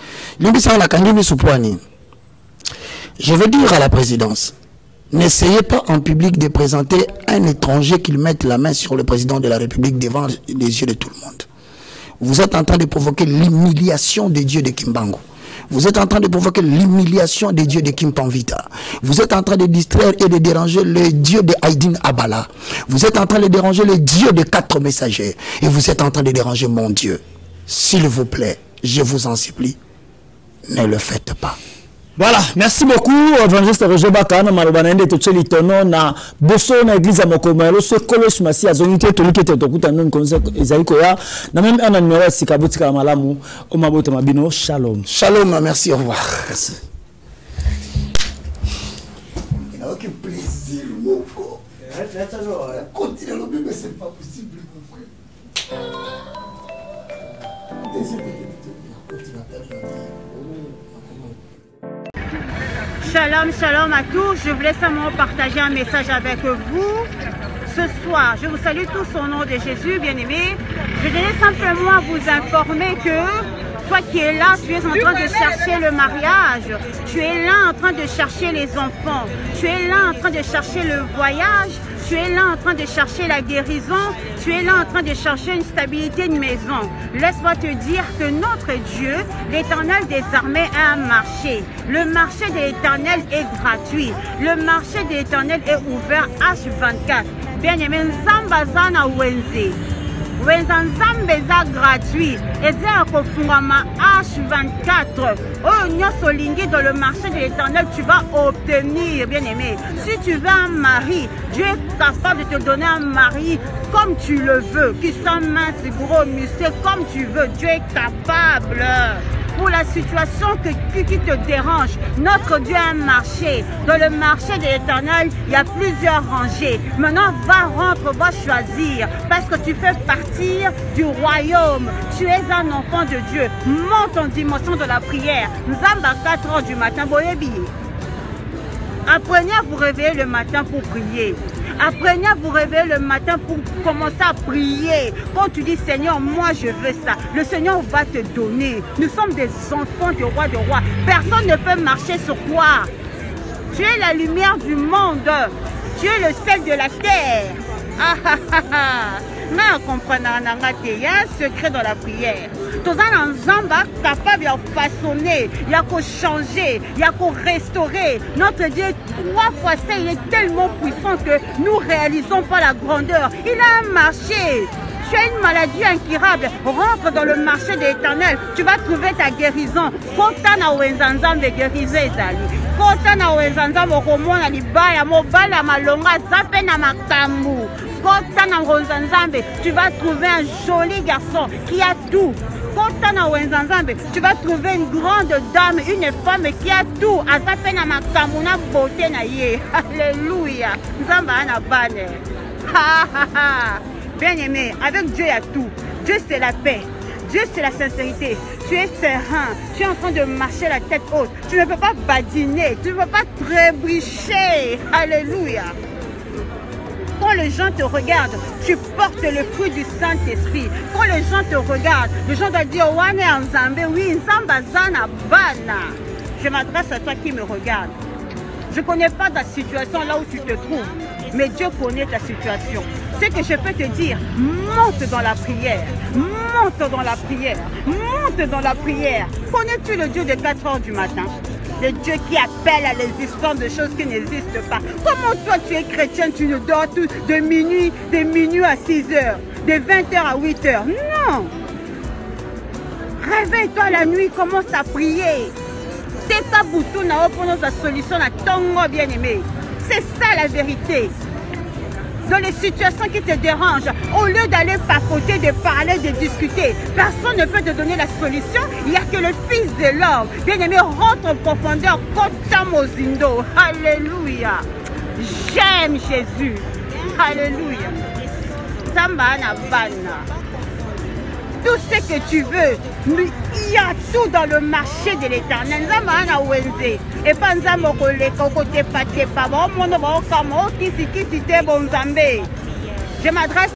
Je veux dire à la présidence, n'essayez pas en public de présenter un étranger qui mette la main sur le président de la République devant les yeux de tout le monde. Vous êtes en train de provoquer l'humiliation des dieux de Kimbangu. Vous êtes en train de provoquer l'humiliation des dieux de Kimpanvita. Vous êtes en train de distraire et de déranger le dieu de Haïdin Abala. Vous êtes en train de déranger le dieu de 4 messagers. Et vous êtes en train de déranger mon Dieu. S'il vous plaît, je vous en supplie, ne le faites pas. Voilà, merci beaucoup, évangéliste Roger Bakana, Malobanende, Tocheli Tono, na Bosso, na église à Mokomelo, ce colosse massi à zonité, Tolike, Tokuta, non, Ezaïkoya, na même un numéro de Sikabutika Malamu, Omabote Mabino, Shalom. Shalom, merci, au revoir. Merci. Il n'a aucun plaisir, mon corps. Continuez le bébé, c'est pas possible, mon frère. Shalom, shalom à tous. Je voulais simplement partager un message avec vous. Ce soir, je vous salue tous au nom de Jésus, bien-aimés. Je voulais simplement vous informer que toi qui es là, tu es en train de chercher le mariage. Tu es là en train de chercher les enfants. Tu es là en train de chercher le voyage. Tu es là en train de chercher la guérison. Tu es là en train de chercher une stabilité de maison. Laisse-moi te dire que notre Dieu, l'Éternel des armées, a un marché. Le marché de l'Éternel est gratuit. Le marché de l'Éternel est ouvert H24. Bien-aimé, Nzambazana Wenze. Nzambe eza gratuit. Eza kofungama H24. Oh, nyoso lingi dans le marché de l'Éternel, tu vas obtenir, bien-aimé. Si tu veux un mari, Dieu est capable de te donner un mari comme tu le veux, qui soit mince, gros, musclé, comme tu veux. Dieu est capable. Pour la situation qui te dérange, notre Dieu a un marché. Dans le marché de l'Éternel, il y a plusieurs rangées. Maintenant, va choisir. Parce que tu fais partir du royaume. Tu es un enfant de Dieu. Monte en dimension de la prière. Nous sommes à 4 h du matin. Apprenez à vous réveiller le matin pour prier. Apprenez à vous réveiller le matin pour commencer à prier. Quand tu dis Seigneur, moi je veux ça, le Seigneur va te donner. Nous sommes des enfants du roi de rois. Personne ne peut marcher sur toi. Tu es la lumière du monde. Tu es le sel de la terre. Mais comprenez, il y a un secret dans la prière. Tous les gens sont capables de façonner, il y a qu'à changer, il y a qu'à restaurer. Notre Dieu, 3 fois ça, il est tellement puissant que nous ne réalisons pas la grandeur. Il a un marché. Tu as une maladie incurable, rentre dans le marché de l'Éternel, tu vas trouver ta guérison. Kotana wenzanzambe guérisé zali. Kotana wenzanzambe okomona libaya mobala malonga zape na makambu. Kotana wenzanzambe, tu vas trouver un joli garçon qui a tout. Kotana wenzanzambe, tu vas trouver une grande dame, une femme qui a tout. Azape na makambu na beauté na ye. Alléluia. Nzamba ana bane. Bien-aimé, avec Dieu il y a tout. Dieu c'est la paix. Dieu c'est la sincérité. Tu es serein. Tu es en train de marcher la tête haute. Tu ne peux pas badiner. Tu ne peux pas trébucher. Alléluia. Quand les gens te regardent, tu portes le fruit du Saint-Esprit. Quand les gens te regardent, les gens doivent dire Wane Nzambe, oui, Nzamba Zana Bana. Je m'adresse à toi qui me regarde. Je ne connais pas ta situation là où tu te trouves, mais Dieu connaît ta situation. Ce que je peux te dire, monte dans la prière, monte dans la prière, monte dans la prière. Connais-tu le Dieu de 4 heures du matin? Le Dieu qui appelle à l'existence de choses qui n'existent pas. Comment toi tu es chrétien, tu ne dors tout de minuit à 6 heures, de 20 heures à 8 heures? Non! Réveille-toi la nuit, commence à prier. C'est pas bouton na oppono sa solution na tongo bien aimé. C'est ça la vérité. Dans les situations qui te dérangent, au lieu d'aller papoter, de parler, de discuter, personne ne peut te donner la solution. Il n'y a que le Fils de l'homme. Bien aimé, rentre en profondeur. Kotamozindo. Alléluia. J'aime Jésus. Alléluia. Sambana bana. Tout ce que tu veux, il y a tout dans le marché de l'Éternel. Et pas je m'adresse